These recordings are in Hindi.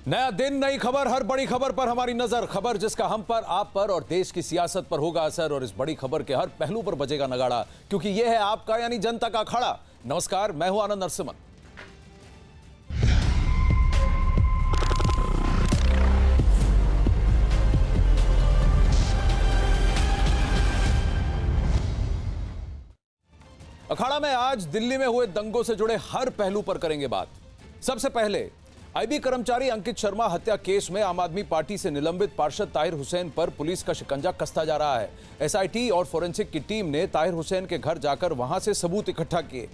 नया दिन, नई खबर, हर बड़ी खबर पर हमारी नजर। खबर जिसका हम पर, आप पर और देश की सियासत पर होगा असर, और इस बड़ी खबर के हर पहलू पर बजेगा नगाड़ा, क्योंकि यह है आपका यानी जनता का अखाड़ा। नमस्कार, मैं हूं आनंद नरसिम्हन। अखाड़ा में आज दिल्ली में हुए दंगों से जुड़े हर पहलू पर करेंगे बात। सबसे पहले आईबी कर्मचारी अंकित शर्मा हत्या केस में आम आदमी पार्टी से निलंबित पार्षद ताहिर हुसैन पर पुलिस का शिकंजा कसता जा रहा है। एसआईटी और फोरेंसिक की टीम ने ताहिर हुसैन के घर जाकर वहां से सबूत इकट्ठा किए।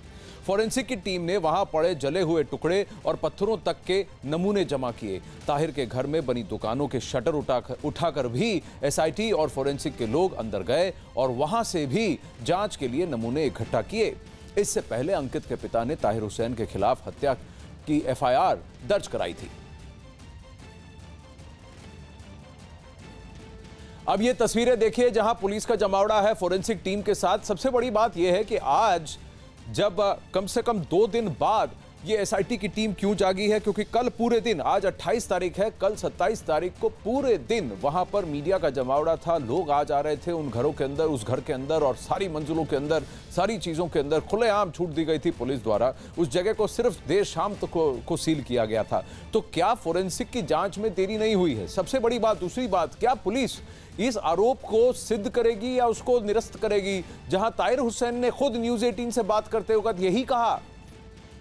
फोरेंसिक की टीम ने वहां पड़े जले हुए टुकड़े और पत्थरों तक के नमूने जमा किए। ताहिर के घर में बनी दुकानों के शटर उठाकर भी एसआईटी और फोरेंसिक के लोग अंदर गए और वहां से भी जांच के लिए नमूने इकट्ठा किए। इससे पहले अंकित के पिता ने ताहिर हुसैन के खिलाफ हत्या की एफआईआर दर्ज कराई थी। अब ये तस्वीरें देखिए जहां पुलिस का जमावड़ा है फोरेंसिक टीम के साथ। सबसे बड़ी बात यह है कि आज जब कम से कम 2 दिन बाद ये एसआईटी की टीम क्यों जागी है, क्योंकि कल पूरे दिन, आज 28 तारीख है, कल 27 तारीख को पूरे दिन वहां पर मीडिया का जमावड़ा था। लोग आ जा रहे थे उन घरों के अंदर, उस घर के अंदर, और सारी मंजिलों के अंदर, सारी चीजों के अंदर खुलेआम छूट दी गई थी पुलिस द्वारा। उस जगह को सिर्फ देर शाम तक को सील किया गया था। तो क्या फोरेंसिक की जांच में देरी नहीं हुई है? सबसे बड़ी बात। दूसरी बात, क्या पुलिस इस आरोप को सिद्ध करेगी या उसको निरस्त करेगी? जहां ताहिर हुसैन ने खुद न्यूज 18 से बात करते वक्त यही कहा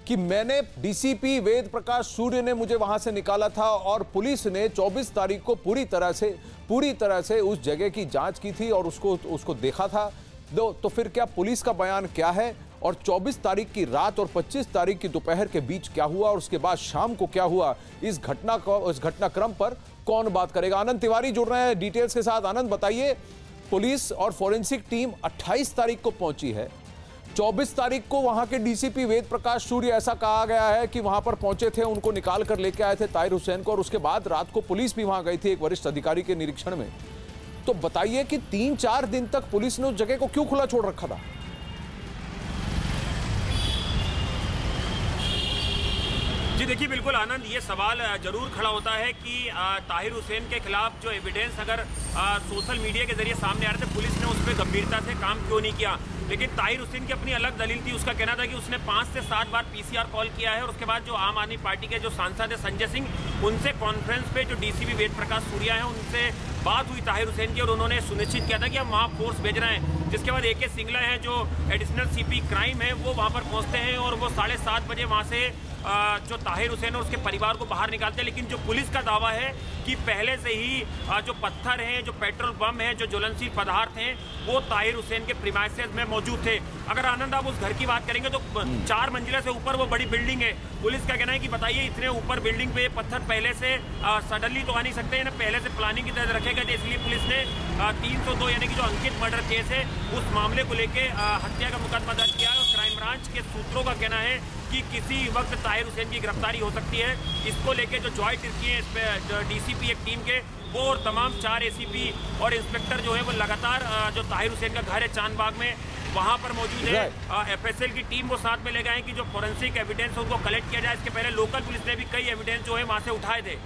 कि मैंने डीसीपी वेद प्रकाश सूर्य ने मुझे वहां से निकाला था और पुलिस ने 24 तारीख को पूरी तरह से उस जगह की जांच की थी और उसको देखा था। तो फिर क्या पुलिस का बयान क्या है, और 24 तारीख की रात और 25 तारीख की दोपहर के बीच क्या हुआ और उसके बाद शाम को क्या हुआ, इस घटनाक्रम पर कौन बात करेगा? आनंद तिवारी जुड़ रहे हैं डिटेल्स के साथ। आनंद, बताइए, पुलिस और फोरेंसिक टीम 28 तारीख को पहुंची है। 24 तारीख को वहां के डीसीपी वेद प्रकाश सूर्य, ऐसा कहा गया है कि वहां पर पहुंचे थे, उनको निकाल कर लेके आए थे ताहिर हुसैन को, और उसके बाद रात को पुलिस भी वहां गई थी एक वरिष्ठ अधिकारी के निरीक्षण में। तो बताइए कि 3-4 दिन तक पुलिस ने उस जगह को क्यों खुला छोड़ रखा था? जी देखिए, बिल्कुल आनंद, ये सवाल जरूर खड़ा होता है कि ताहिर हुसैन के खिलाफ जो एविडेंस अगर सोशल मीडिया के जरिए सामने आ रहे थे, पुलिस ने उस पर गंभीरता से काम क्यों नहीं किया? लेकिन ताहिर हुसैन की अपनी अलग दलील थी। उसका कहना था कि उसने 5 से 7 बार पीसीआर कॉल किया है, और उसके बाद जो आम आदमी पार्टी के जो सांसद है संजय सिंह, उनसे कॉन्फ्रेंस पे जो डीसीपी वेद प्रकाश सूर्या है उनसे बात हुई ताहिर हुसैन की, और उन्होंने सुनिश्चित किया था कि हम वहाँ फोर्स भेज रहे हैं। जिसके बाद AK सिंगला है जो एडिशनल सीपी क्राइम है, वो वहाँ पर पहुँचते हैं और वो 7:30 बजे वहाँ से जो ताहिर हुसैन और उसके परिवार को बाहर निकालते हैं। लेकिन जो पुलिस का दावा है कि पहले से ही जो पत्थर हैं, जो पेट्रोल बम है, जो ज्वलनशील पदार्थ हैं, वो ताहिर हुसैन के प्रीमाइसेस में मौजूद थे। अगर आनंद आप उस घर की बात करेंगे तो 4 मंजिला से ऊपर वो बड़ी बिल्डिंग है। पुलिस का कहना है कि बताइए, इतने ऊपर बिल्डिंग पे पत्थर पहले से सडनली तो आ नहीं सकते हैं ना, पहले से प्लानिंग की तरह रखे गए थे। इसलिए पुलिस ने 302 यानी कि जो अंकित मर्डर केस है, उस मामले को लेके हत्या का मुकदमा दर्ज किया है। और क्राइम ब्रांच के सूत्रों का कहना है कि किसी वक्त ताहिर हुसैन की गिरफ्तारी हो सकती है। इसको लेके जो जॉइंट टीम है, इस पे डीसीपी एक टीम के, वो और तमाम 4 ACP और इंस्पेक्टर जो है वो लगातार जो ताहिर हुसैन का घर है चांदबाग में, वहां पर मौजूद है। FSL की टीम वो साथ में ले गए हैं कि जो फोरेंसिक एविडेंस है उनको कलेक्ट किया जाए। इसके पहले लोकल पुलिस ने भी कई एविडेंस जो है वहां से उठाए थे।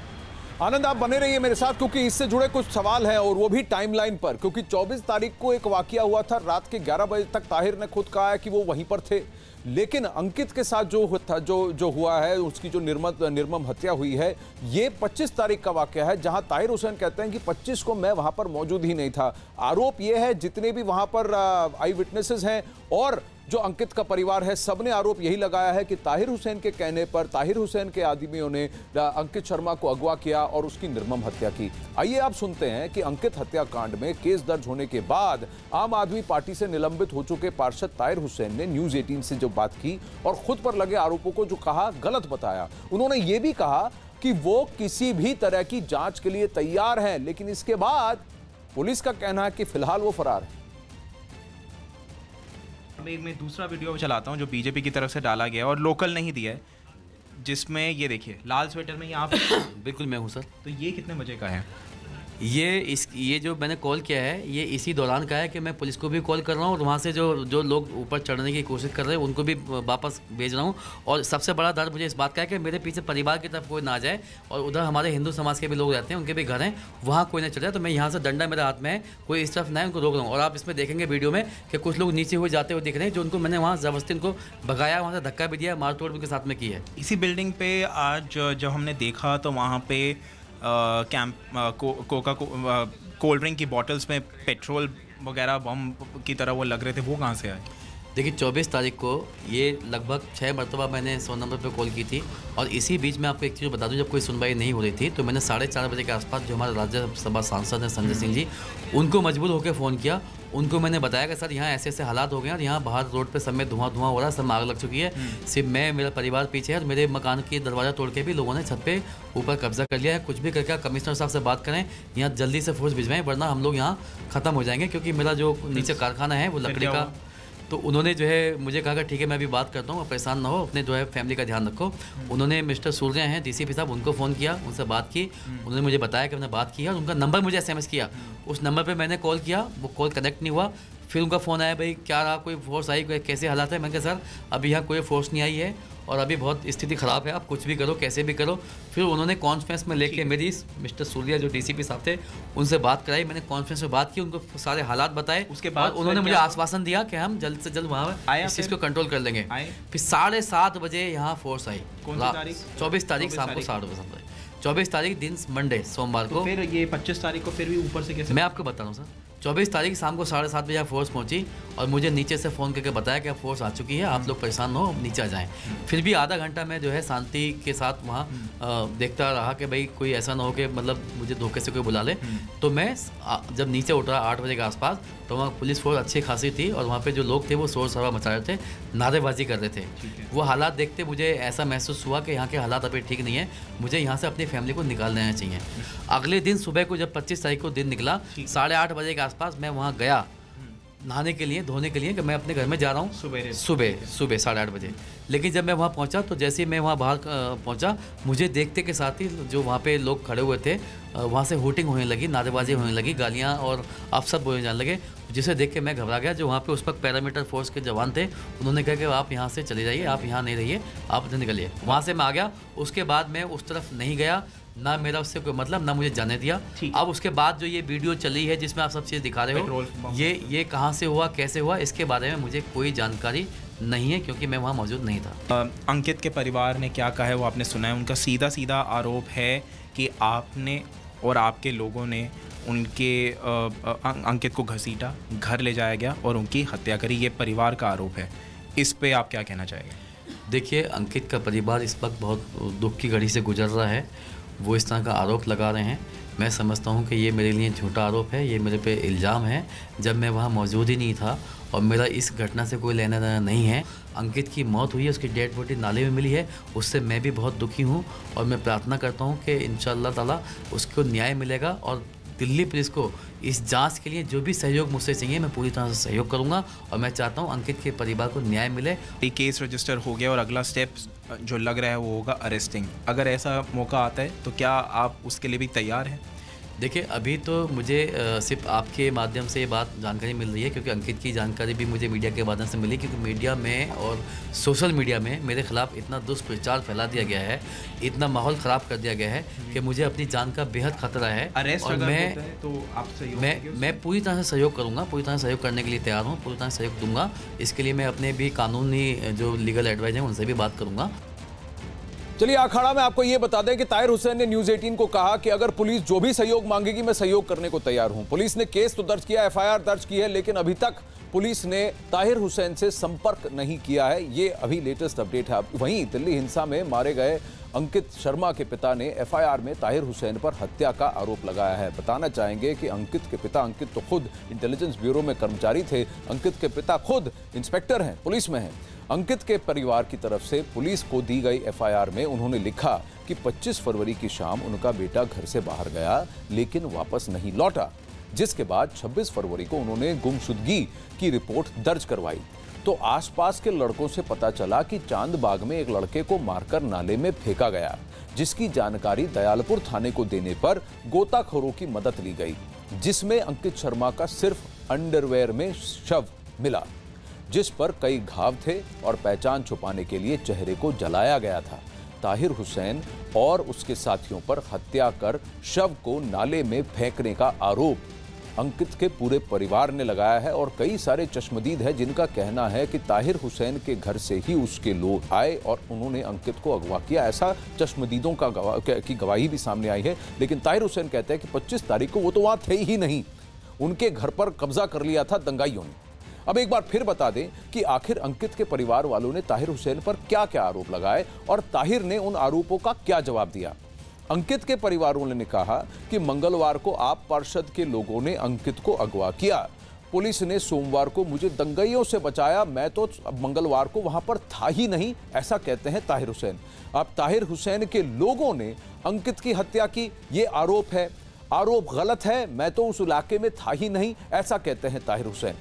आनंद, आप बने रहिए मेरे साथ, क्योंकि इससे जुड़े कुछ सवाल हैं, और वो भी टाइमलाइन पर। क्योंकि 24 तारीख को एक वाकया हुआ था, रात के 11 बजे तक ताहिर ने खुद कहा है कि वो वहीं पर थे। लेकिन अंकित के साथ जो हुआ है, उसकी जो निर्मम हत्या हुई है, ये 25 तारीख का वाकया है, जहां ताहिर हुसैन कहते हैं कि 25 को मैं वहां पर मौजूद ही नहीं था। आरोप यह है, जितने भी वहां पर आई विटनेसेस हैं और जो अंकित का परिवार है, सबने आरोप यही लगाया है कि ताहिर हुसैन के कहने पर ताहिर हुसैन के आदमियों ने अंकित शर्मा को अगवा किया और उसकी निर्मम हत्या की। आइए आप सुनते हैं कि अंकित हत्याकांड में केस दर्ज होने के बाद आम आदमी पार्टी से निलंबित हो चुके पार्षद ताहिर हुसैन ने न्यूज 18 से जो बात की और खुद पर लगे आरोपों को जो कहा, गलत बताया। उन्होंने ये भी कहा कि वो किसी भी तरह की जांच के लिए तैयार हैं, लेकिन इसके बाद पुलिस का कहना है कि फिलहाल वो फरार है। मैं दूसरा वीडियो चलाता हूं जो बीजेपी की तरफ से डाला गया और लोकल नहीं दिया है, जिसमें ये देखिए लाल स्वेटर में ये आप बिल्कुल मैं हूं सर। तो ये कितने बजे का है? ये जो मैंने कॉल किया है ये इसी दौरान का है कि मैं पुलिस को भी कॉल कर रहा हूँ और वहाँ से जो लोग ऊपर चढ़ने की कोशिश कर रहे हैं उनको भी वापस भेज रहा हूँ। और सबसे बड़ा डर मुझे इस बात का है कि मेरे पीछे परिवार की तरफ कोई ना जाए और उधर हमारे हिंदू समाज के भी लोग रहते हैं, उनके भी घर हैं, वहाँ कोई ना चले। तो मैं यहाँ से डंडा मेरे हाथ में है, कोई इस तरफ ना है, उनको रोक रहा हूँ। और आप इसमें देखेंगे वीडियो में कि कुछ लोग नीचे हुए जाते हुए दिख रहे हैं, जो उनको मैंने वहाँ ज़बरदस्ती उनको भगाया, वहाँ से धक्का भी दिया, मारतोड़ उनके साथ में की है। इसी बिल्डिंग पे आज जब हमने देखा तो वहाँ पे कोल्ड ड्रिंक की बॉटल्स में पेट्रोल वगैरह बम की तरह वो लग रहे थे, वो कहाँ से आए? देखिए 24 तारीख को ये लगभग 6 मरतबा मैंने 100 नंबर पे कॉल की थी और इसी बीच में आपको एक चीज़ बता दूं, जब कोई सुनवाई नहीं हो रही थी तो मैंने 4:30 बजे के आसपास जो हमारे राज्यसभा सांसद हैं संजय सिंह जी, उनको मजबूर होकर फ़ोन किया। उनको मैंने बताया कि सर यहाँ ऐसे ऐसे हालात हो गए हैं और यहाँ बाहर रोड पे सब में धुआं हो रहा है, सब आग लग चुकी है, सिर्फ मैं, मेरा परिवार पीछे है और मेरे मकान की दरवाज़ा तोड़ के भी लोगों ने छत पे ऊपर कब्जा कर लिया है। कुछ भी करके कमिश्नर साहब से बात करें, यहाँ जल्दी से फोर्स भिजवाएं वरना हम लोग यहाँ ख़त्म हो जाएंगे, क्योंकि मेरा जो नीचे कारखाना है वो लकड़ी का। तो उन्होंने जो है मुझे कहा कि ठीक है मैं अभी बात करता हूँ, आप परेशान ना हो, अपने जो है फैमिली का ध्यान रखो। उन्होंने मिस्टर सूर्य हैं डीसीपी साहब, उनको फ़ोन किया, उनसे बात की, उन्होंने मुझे बताया कि मैंने बात की है और उनका नंबर मुझे SMS किया। उस नंबर पे मैंने कॉल किया, वो कॉल कनेक्ट नहीं हुआ। फिर उनका फ़ोन आया, भाई क्या रहा, कोई फोर्स आई, कैसे हालात है? मैंने कहा सर अभी यहाँ कोई फोर्स नहीं आई है और अभी बहुत स्थिति ख़राब है, आप कुछ भी करो, कैसे भी करो। फिर उन्होंने कॉन्फ्रेंस में लेके मेरी मिस्टर सूर्या जो DCP साहब थे उनसे बात कराई, मैंने कॉन्फ्रेंस में बात की, उनको सारे हालात बताए। उसके बाद उन्होंने मुझे आश्वासन दिया कि हम जल्द से जल्द वहाँ इस चीज़ को कंट्रोल कर लेंगे। फिर 7:30 बजे यहाँ फोर्स आई। 24 तारीख शाम को 7:30 बजे, 24 तारीख दिन मंडे सोमवार को। फिर ये 25 तारीख को फिर भी ऊपर से कैसे? मैं आपको बता रहा हूँ सर, 24 तारीख शाम को 7:30 बजे फोर्स पहुंची और मुझे नीचे से फ़ोन करके बताया कि अब फोर्स आ चुकी है, आप लोग परेशान हो, नीचे आ जाएं। फिर भी आधा घंटा मैं जो है शांति के साथ वहाँ देखता रहा कि भाई कोई ऐसा ना हो कि मतलब मुझे धोखे से कोई बुला ले। तो मैं जब नीचे उतरा 8 बजे के आसपास तो वहाँ पुलिस फोर्स अच्छी खासी थी और वहाँ पे जो लोग थे वो शोर शराबा मचा रहे थे, नारेबाजी कर रहे थे। वो हालात देखते मुझे ऐसा महसूस हुआ कि यहाँ के हालात अभी ठीक नहीं है, मुझे यहाँ से अपनी फैमिली को निकाल देना चाहिए। अगले दिन सुबह को जब 25 तारीख को दिन निकला, 8:30 बजे के आसपास मैं वहाँ गया नहाने के लिए, धोने के लिए, कि मैं अपने घर में जा रहा हूँ सुबह 8:30 बजे। लेकिन जब मैं वहाँ पहुँचा तो जैसे ही मैं वहाँ बाहर पहुँचा, मुझे देखते के साथ ही जो वहाँ पे लोग खड़े हुए थे वहाँ से हुटिंग होने लगी, नारेबाजी होने लगी, गालियाँ और अफसर बोलने जाने लगे, जिसे देख के मैं घबरा गया। जो वहाँ पे उस वक्त पैरामीटर फोर्स के जवान थे उन्होंने कहा कि आप यहाँ से चले जाइए, आप यहाँ नहीं रहिए, आप उधर निकलिए। वहाँ से मैं आ गया। उसके बाद मैं उस तरफ नहीं गया, ना मेरा उससे कोई मतलब, ना मुझे जाने दिया। अब उसके बाद जो ये वीडियो चली है जिसमें आप सब चीज़ दिखा रहे हो, ये कहाँ से हुआ, कैसे हुआ, इसके बारे में मुझे कोई जानकारी नहीं है, क्योंकि मैं वहाँ मौजूद नहीं था। अंकित के परिवार ने क्या कहा है वो आपने सुना है। उनका सीधा आरोप है कि आपने और आपके लोगों ने उनके अंकित को घसीटा, घर ले जाया गया और उनकी हत्या करी। ये परिवार का आरोप है, इस पे आप क्या कहना चाहेंगे? देखिए, अंकित का परिवार इस वक्त बहुत दुख की घड़ी से गुजर रहा है। वो इस तरह का आरोप लगा रहे हैं, मैं समझता हूँ कि ये मेरे लिए झूठा आरोप है, ये मेरे पे इल्ज़ाम है, जब मैं वहाँ मौजूद ही नहीं था और मेरा इस घटना से कोई लेना देना नहीं है। अंकित की मौत हुई है, उसकी डेड बॉडी नाले में मिली है, उससे मैं भी बहुत दुखी हूँ और मैं प्रार्थना करता हूँ कि इंशाअल्लाह ताला उसको न्याय मिलेगा और दिल्ली पुलिस को इस जांच के लिए जो भी सहयोग मुझसे चाहिए मैं पूरी तरह से सहयोग करूंगा और मैं चाहता हूं अंकित के परिवार को न्याय मिले। केस रजिस्टर हो गया और अगला स्टेप जो लग रहा है वो होगा अरेस्टिंग। अगर ऐसा मौका आता है तो क्या आप उसके लिए भी तैयार हैं? देखिए, अभी तो मुझे सिर्फ आपके माध्यम से ये बात जानकारी मिल रही है, क्योंकि अंकित की जानकारी भी मुझे मीडिया के माध्यम से मिली, क्योंकि मीडिया में और सोशल मीडिया में मेरे खिलाफ इतना दुष्प्रचार फैला दिया गया है, इतना माहौल ख़राब कर दिया गया है कि मुझे अपनी जान का बेहद खतरा है। अरेस्ट और मैं पूरी तरह से सहयोग करूँगा, पूरी तरह से सहयोग करने के लिए तैयार हूँ, पूरी तरह से सहयोग दूँगा। इसके लिए मैं अपने भी कानूनी जो लीगल एडवाइज हैं उनसे भी बात करूँगा। चलिए, अखाड़ा में आपको यह बता दें कि ताहिर हुसैन ने न्यूज़ 18 को कहा कि अगर पुलिस जो भी सहयोग मांगेगी मैं सहयोग करने को तैयार हूं। पुलिस ने केस तो दर्ज किया, FIR दर्ज की है, लेकिन अभी तक पुलिस ने ताहिर हुसैन से संपर्क नहीं किया है। ये अभी लेटेस्ट अपडेट है। वहीं दिल्ली हिंसा में मारे गए अंकित शर्मा के पिता ने FIR में ताहिर हुसैन पर हत्या का आरोप लगाया है। बताना चाहेंगे कि अंकित के पिता, अंकित तो खुद इंटेलिजेंस ब्यूरो में कर्मचारी थे, अंकित के पिता खुद इंस्पेक्टर हैं, पुलिस में हैं। अंकित के परिवार की तरफ से पुलिस को दी गई FIR में उन्होंने लिखा कि 25 फरवरी की शाम उनका बेटा घर से बाहर गया लेकिन वापस नहीं लौटा, जिसके बाद 26 फरवरी को उन्होंने गुमशुदगी की रिपोर्ट दर्ज करवाई। तो आसपास के लड़कों से पता चला कि चांदबाग में एक लड़के को मारकर नाले में फेंका गया। जिसकी जानकारी दयालपुर थाने को देने पर गोताखोरों की मदद ली गई, जिसमें अंकित शर्मा का सिर्फ अंडरवेयर में शव मिला, जिस पर कई घाव थे और पहचान छुपाने के लिए चेहरे को जलाया गया था। ताहिर हुसैन और उसके साथियों पर हत्या कर शव को नाले में फेंकने का आरोप अंकित के पूरे परिवार ने लगाया है और कई सारे चश्मदीद हैं जिनका कहना है कि ताहिर हुसैन के घर से ही उसके लोग आए और उन्होंने अंकित को अगवा किया। ऐसा चश्मदीदों की गवाही भी सामने आई है, लेकिन ताहिर हुसैन कहते हैं कि 25 तारीख को वो तो वहां थे ही नहीं, उनके घर पर कब्जा कर लिया था दंगाइयों ने। अब एक बार फिर बता दें कि आखिर अंकित के परिवार वालों ने ताहिर हुसैन पर क्या क्या आरोप लगाए और ताहिर ने उन आरोपों का क्या जवाब दिया। अंकित के परिवार वालों ने कहा कि मंगलवार को आप पार्षद के लोगों ने अंकित को अगवा किया, पुलिस ने सोमवार को मुझे दंगाइयों से बचाया, मैं तो मंगलवार को वहां पर था ही नहीं, ऐसा कहते हैं ताहिर हुसैन। अब ताहिर हुसैन के लोगों ने अंकित की हत्या की, ये आरोप है, आरोप गलत है, मैं तो उस इलाके में था ही नहीं, ऐसा कहते हैं ताहिर हुसैन।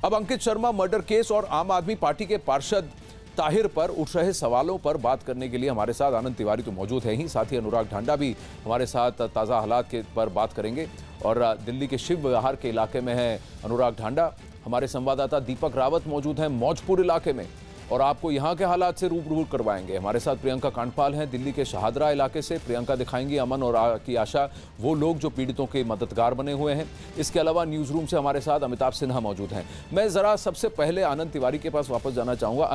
अब अंकित शर्मा मर्डर केस और आम आदमी पार्टी के पार्षद ताहिर पर उठ रहे सवालों पर बात करने के लिए हमारे साथ आनंद तिवारी तो मौजूद है ही, साथ ही अनुराग ढांडा भी हमारे साथ ताज़ा हालात के पर बात करेंगे। और दिल्ली के शिव विहार के इलाके में है अनुराग ढांडा, हमारे संवाददाता दीपक रावत मौजूद हैं मौजपुर इलाके में और आपको यहाँ के हालात से रूबरू करवाएंगे। हमारे साथ प्रियंका कांडपाल हैं दिल्ली के शहादरा इलाके से, प्रियंका दिखाएंगी अमन और की आशा, वो लोग जो पीड़ितों के मददगार बने हुए हैं। इसके अलावा न्यूज़ रूम से हमारे साथ अमिताभ सिन्हा मौजूद हैं। मैं ज़रा सबसे पहले आनंद तिवारी के पास वापस जाना चाहूँगा,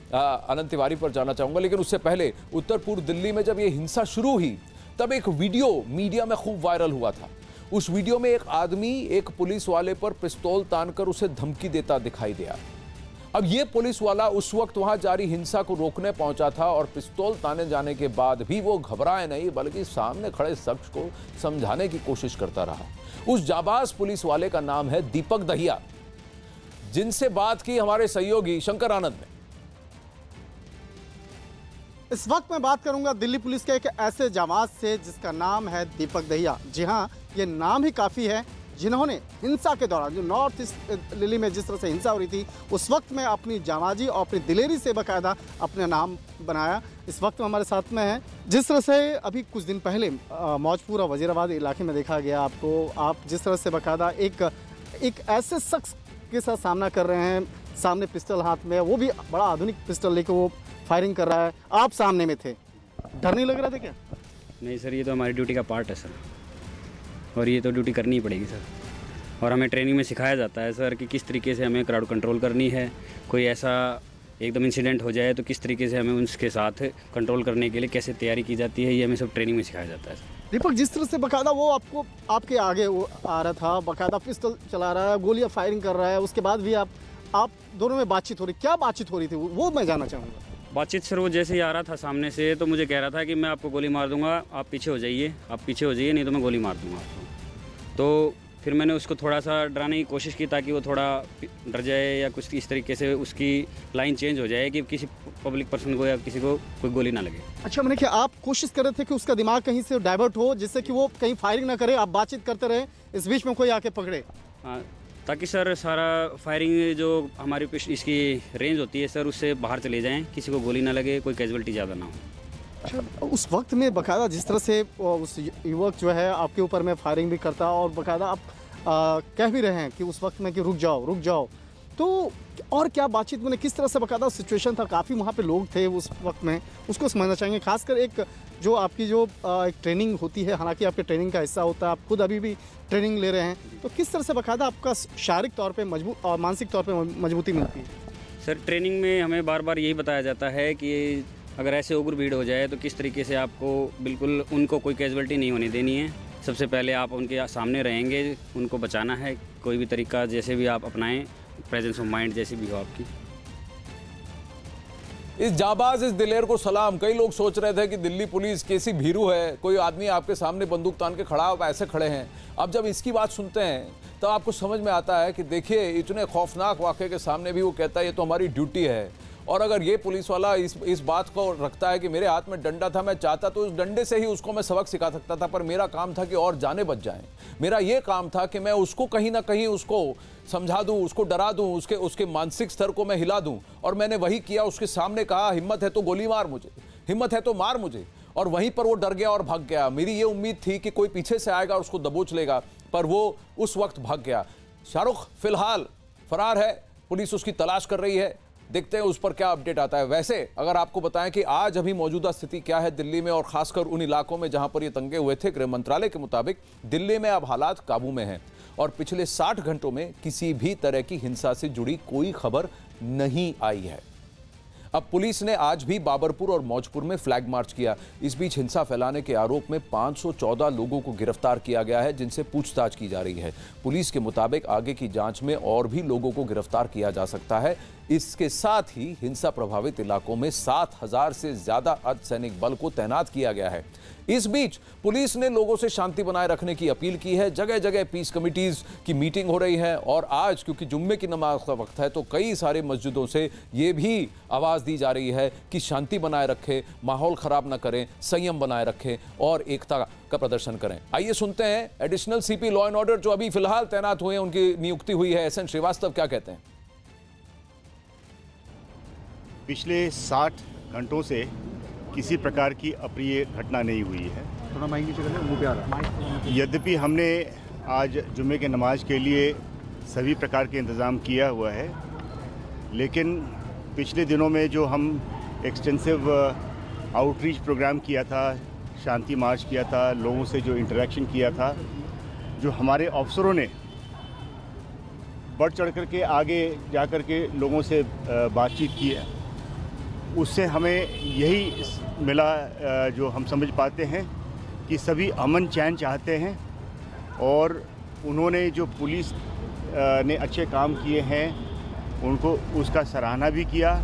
आनंद तिवारी पर जाना चाहूँगा, लेकिन उससे पहले उत्तर पूर्व दिल्ली में जब ये हिंसा शुरू हुई तब एक वीडियो मीडिया में खूब वायरल हुआ था। उस वीडियो में एक आदमी एक पुलिस वाले पर पिस्तौल तानकर उसे धमकी देता दिखाई दिया। अब ये पुलिस वाला उस वक्त वहां जारी हिंसा को रोकने पहुंचा था और पिस्तौल ताने जाने के बाद भी वो घबराए नहीं, बल्कि सामने खड़े शख्स को समझाने की कोशिश करता रहा। उस जाबाज पुलिस वाले का नाम है दीपक दहिया, जिनसे बात की हमारे सहयोगी शंकर आनंद ने। इस वक्त मैं बात करूंगा दिल्ली पुलिस के एक ऐसे जाबाज से जिसका नाम है दीपक दहिया। जी हाँ, ये नाम ही काफ़ी है, जिन्होंने हिंसा के दौरान जो नॉर्थ ईस्ट दिल्ली में जिस तरह से हिंसा हो रही थी उस वक्त में अपनी जामाजी और अपनी दिलेरी से बाकायदा अपने नाम बनाया। इस वक्त हमारे साथ में है, जिस तरह से अभी कुछ दिन पहले मौजपुर और वजीराबाद इलाके में देखा गया आपको, आप जिस तरह से बाकायदा एक ऐसे शख्स के साथ सामना कर रहे हैं, सामने पिस्टल हाथ में, वो भी बड़ा आधुनिक पिस्टल लेकर वो फायरिंग कर रहा है, आप सामने में थे, डर नहीं लग रहा था क्या? नहीं सर, ये तो हमारी ड्यूटी का पार्ट है सर, और ये तो ड्यूटी करनी ही पड़ेगी सर। और हमें ट्रेनिंग में सिखाया जाता है सर कि किस तरीके से हमें क्राउड कंट्रोल करनी है, कोई ऐसा एकदम इंसिडेंट हो जाए तो किस तरीके से हमें उसके साथ कंट्रोल करने के लिए कैसे तैयारी की जाती है, ये हमें सब ट्रेनिंग में सिखाया जाता है सर। दीपक, जिस तरह से बाकायदा वो आपके आगे वो आ रहा था, बाकायदा पिस्टल चला रहा है, गोलियां फायरिंग कर रहा है, उसके बाद भी आप दोनों में बातचीत हो रही, क्या बातचीत हो रही थी वो मैं जानना चाहूँगा। बातचीत सर, वो जैसे ही आ रहा था सामने से तो मुझे कह रहा था कि मैं आपको गोली मार दूंगा, आप पीछे हो जाइए, नहीं तो मैं गोली मार दूंगा आपको। तो फिर मैंने उसको थोड़ा सा डराने की कोशिश की ताकि वो थोड़ा डर जाए या कुछ इस तरीके से उसकी लाइन चेंज हो जाए कि किसी पब्लिक पर्सन को या किसी को कोई गोली ना लगे। अच्छा, मैंने क्या आप कोशिश कर रहे थे कि उसका दिमाग कहीं से डाइवर्ट हो, जिससे कि वो कहीं फायरिंग ना करे, आप बातचीत करते रहे, इस बीच में कोई आके पकड़े? हाँ, ताकि सर सारा फायरिंग जो हमारी इसकी रेंज होती है सर, उससे बाहर चले जाएँ, किसी को गोली ना लगे, कोई कैजुअलिटी ज़्यादा ना हो। अच्छा, उस वक्त में बाकायदा जिस तरह से उस युवक जो है आपके ऊपर में फायरिंग भी करता और बाकायदा आप कह भी रहे हैं कि उस वक्त में कि रुक जाओ, तो और क्या बातचीत में किस तरह से बाकायदा सिचुएशन था? काफ़ी वहाँ पे लोग थे उस वक्त में, उसको समझना चाहेंगे। खासकर एक जो आपकी जो एक ट्रेनिंग होती है, हालांकि आपके ट्रेनिंग का हिस्सा होता है, आप खुद अभी भी ट्रेनिंग ले रहे हैं, तो किस तरह से बाकायदा आपका शारीरिक तौर पर मजबूत और मानसिक तौर पर मजबूती मिलती है? सर, ट्रेनिंग में हमें बार बार यही बताया जाता है कि अगर ऐसे उग्र भीड़ हो जाए तो किस तरीके से आपको बिल्कुल उनको कोई कैजुअलिटी नहीं होने देनी है। सबसे पहले आप उनके सामने रहेंगे, उनको बचाना है, कोई भी तरीका जैसे भी आप अपनाएं, प्रेजेंस ऑफ माइंड जैसी भी हो आपकी। इस जाबाज, इस दिलेर को सलाम। कई लोग सोच रहे थे कि दिल्ली पुलिस कैसी भीरू है, कोई आदमी आपके सामने बंदूक तान के खड़ा हो, ऐसे खड़े हैं। अब जब इसकी बात सुनते हैं तो आपको समझ में आता है कि देखिए, इतने खौफनाक वाक़े के सामने भी वो कहता है ये तो हमारी ड्यूटी है। और अगर ये पुलिस वाला इस बात को रखता है कि मेरे हाथ में डंडा था, मैं चाहता तो उस डंडे से ही उसको मैं सबक सिखा सकता था, पर मेरा काम था कि और जाने बच जाएं। मेरा ये काम था कि मैं उसको कहीं ना कहीं उसको समझा दूं, उसको डरा दूं, उसके मानसिक स्तर को मैं हिला दूं। और मैंने वही किया, उसके सामने कहा हिम्मत है तो गोली मार मुझे, हिम्मत है तो मार मुझे। और वहीं पर वो डर गया और भाग गया। मेरी ये उम्मीद थी कि कोई पीछे से आएगा और उसको दबोच लेगा, पर वो उस वक्त भाग गया। शाहरुख फिलहाल फरार है, पुलिस उसकी तलाश कर रही है, देखते हैं उस पर क्या अपडेट आता है। वैसे अगर आपको बताएं कि आज अभी मौजूदा स्थिति क्या है दिल्ली में, और खासकर उन इलाकों में जहां पर ये दंगे हुए थे, गृह मंत्रालय के मुताबिक दिल्ली में अब हालात काबू में हैं और पिछले 60 घंटों में किसी भी तरह की हिंसा से जुड़ी कोई खबर नहीं आई है। अब पुलिस ने आज भी बाबरपुर और मौजपुर में फ्लैग मार्च किया। इस बीच हिंसा फैलाने के आरोप में 514 लोगों को गिरफ्तार किया गया है, जिनसे पूछताछ की जा रही है। पुलिस के मुताबिक आगे की जांच में और भी लोगों को गिरफ्तार किया जा सकता है। इसके साथ ही हिंसा प्रभावित इलाकों में 7000 से ज्यादा अर्धसैनिक बल को तैनात किया गया है। इस बीच पुलिस ने लोगों से शांति बनाए रखने की अपील की है। जगह जगह पीस कमिटीज की मीटिंग हो रही है और आज क्योंकि जुम्मे की नमाज का वक्त है तो कई सारे मस्जिदों से ये भी आवाज दी जा रही है कि शांति बनाए रखें, माहौल खराब ना करें, संयम बनाए रखें और एकता का प्रदर्शन करें। आइए सुनते हैं additional CP law and order जो अभी फिलहाल तैनात हुए हैं, उनकी नियुक्ति हुई है, SN श्रीवास्तव क्या कहते हैं। पिछले 60 घंटों से किसी प्रकार की अप्रिय घटना नहीं हुई है। यद्यपि हमने आज जुम्मे के नमाज के लिए सभी प्रकार के इंतज़ाम किया हुआ है, लेकिन पिछले दिनों में जो हम एक्सटेंसिव आउटरीच प्रोग्राम किया था, शांति मार्च किया था, लोगों से जो इंटरेक्शन किया था, जो हमारे अफसरों ने बढ़ चढ़ कर के आगे जा कर के लोगों से बातचीत की है, उससे हमें यही मिला जो हम समझ पाते हैं कि सभी अमन चैन चाहते हैं और उन्होंने जो पुलिस ने अच्छे काम किए हैं उनको उसका सराहना भी किया।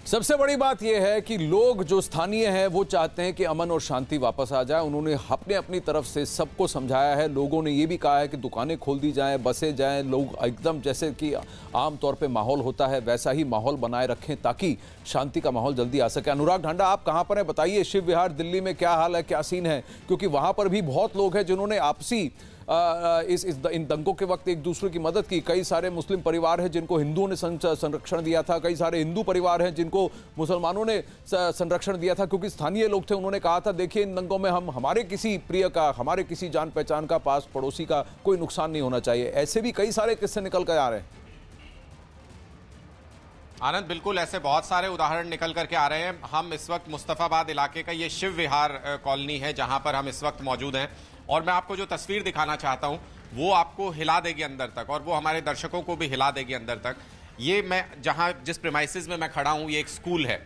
सबसे बड़ी बात यह है कि लोग जो स्थानीय हैं वो चाहते हैं कि अमन और शांति वापस आ जाए। उन्होंने अपनी तरफ से सबको समझाया है। लोगों ने ये भी कहा है कि दुकानें खोल दी जाएं, बसें जाएं, लोग एकदम जैसे कि आम तौर पे माहौल होता है वैसा ही माहौल बनाए रखें ताकि शांति का माहौल जल्दी आ सके। अनुराग ढांडा, आप कहाँ पर हैं, बताइए शिव विहार दिल्ली में क्या हाल है, क्या सीन है, क्योंकि वहाँ पर भी बहुत लोग हैं जिन्होंने आपसी इन दंगों के वक्त एक दूसरे की मदद की। कई सारे मुस्लिम परिवार हैं जिनको हिंदुओं ने संरक्षण दिया था, कई सारे हिंदू परिवार हैं जिनको मुसलमानों ने संरक्षण दिया था, क्योंकि स्थानीय लोग थे। उन्होंने कहा था देखिए इन दंगों में हमारे किसी प्रिय का, हमारे किसी जान पहचान का, पास पड़ोसी का कोई नुकसान नहीं होना चाहिए। ऐसे भी कई सारे किस्से निकल कर आ रहे हैं। आनंद, बिल्कुल ऐसे बहुत सारे उदाहरण निकल करके आ रहे हैं। हम इस वक्त मुस्तफाबाद इलाके का ये शिव विहार कॉलोनी है जहां पर हम इस वक्त मौजूद हैं और मैं आपको जो तस्वीर दिखाना चाहता हूं वो आपको हिला देगी अंदर तक और वो हमारे दर्शकों को भी हिला देगी अंदर तक। ये मैं जिस प्रीमाइसेस में मैं खड़ा हूं ये एक स्कूल है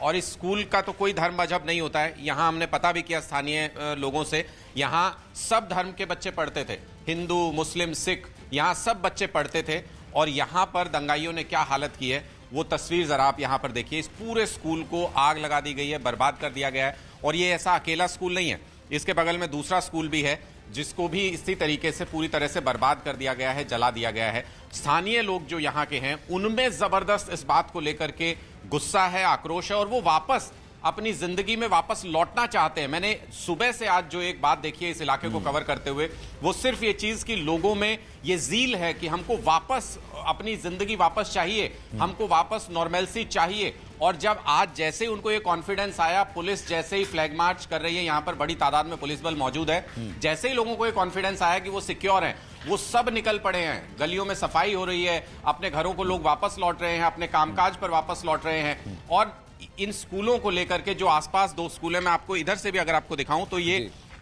और इस स्कूल का तो कोई धर्म मजहब नहीं होता है। यहाँ हमने पता भी किया स्थानीय लोगों से, यहाँ सब धर्म के बच्चे पढ़ते थे, हिंदू, मुस्लिम, सिख, यहाँ सब बच्चे पढ़ते थे। और यहाँ पर दंगाइयों ने क्या हालत की है वो तस्वीर जरा आप यहाँ पर देखिए। इस पूरे स्कूल को आग लगा दी गई है, बर्बाद कर दिया गया है। और ये ऐसा अकेला स्कूल नहीं है, इसके बगल में दूसरा स्कूल भी है जिसको भी इसी तरीके से पूरी तरह से बर्बाद कर दिया गया है, जला दिया गया है। स्थानीय लोग जो यहाँ के हैं उनमें जबरदस्त इस बात को लेकर के गुस्सा है, आक्रोश है और वो वापस अपनी जिंदगी में वापस लौटना चाहते हैं। मैंने सुबह से आज जो एक बात देखी है इस इलाके को कवर करते हुए, वो सिर्फ ये चीज कि लोगों में ये ज़ील है कि हमको वापस अपनी जिंदगी वापस चाहिए, हमको वापस नॉर्मलसी चाहिए। और जब आज जैसे ही उनको ये कॉन्फिडेंस आया, पुलिस जैसे ही फ्लैग मार्च कर रही है, यहाँ पर बड़ी तादाद में पुलिस बल मौजूद है, जैसे ही लोगों को ये कॉन्फिडेंस आया कि वो सिक्योर हैं, वो सब निकल पड़े हैं। गलियों में सफाई हो रही है, अपने घरों को लोग वापस लौट रहे हैं, अपने कामकाज पर वापस लौट रहे हैं। और इन स्कूलों को लेकर के जो आसपास 2 स्कूल है, मैं आपको इधर से भी अगर आपको दिखाऊं तो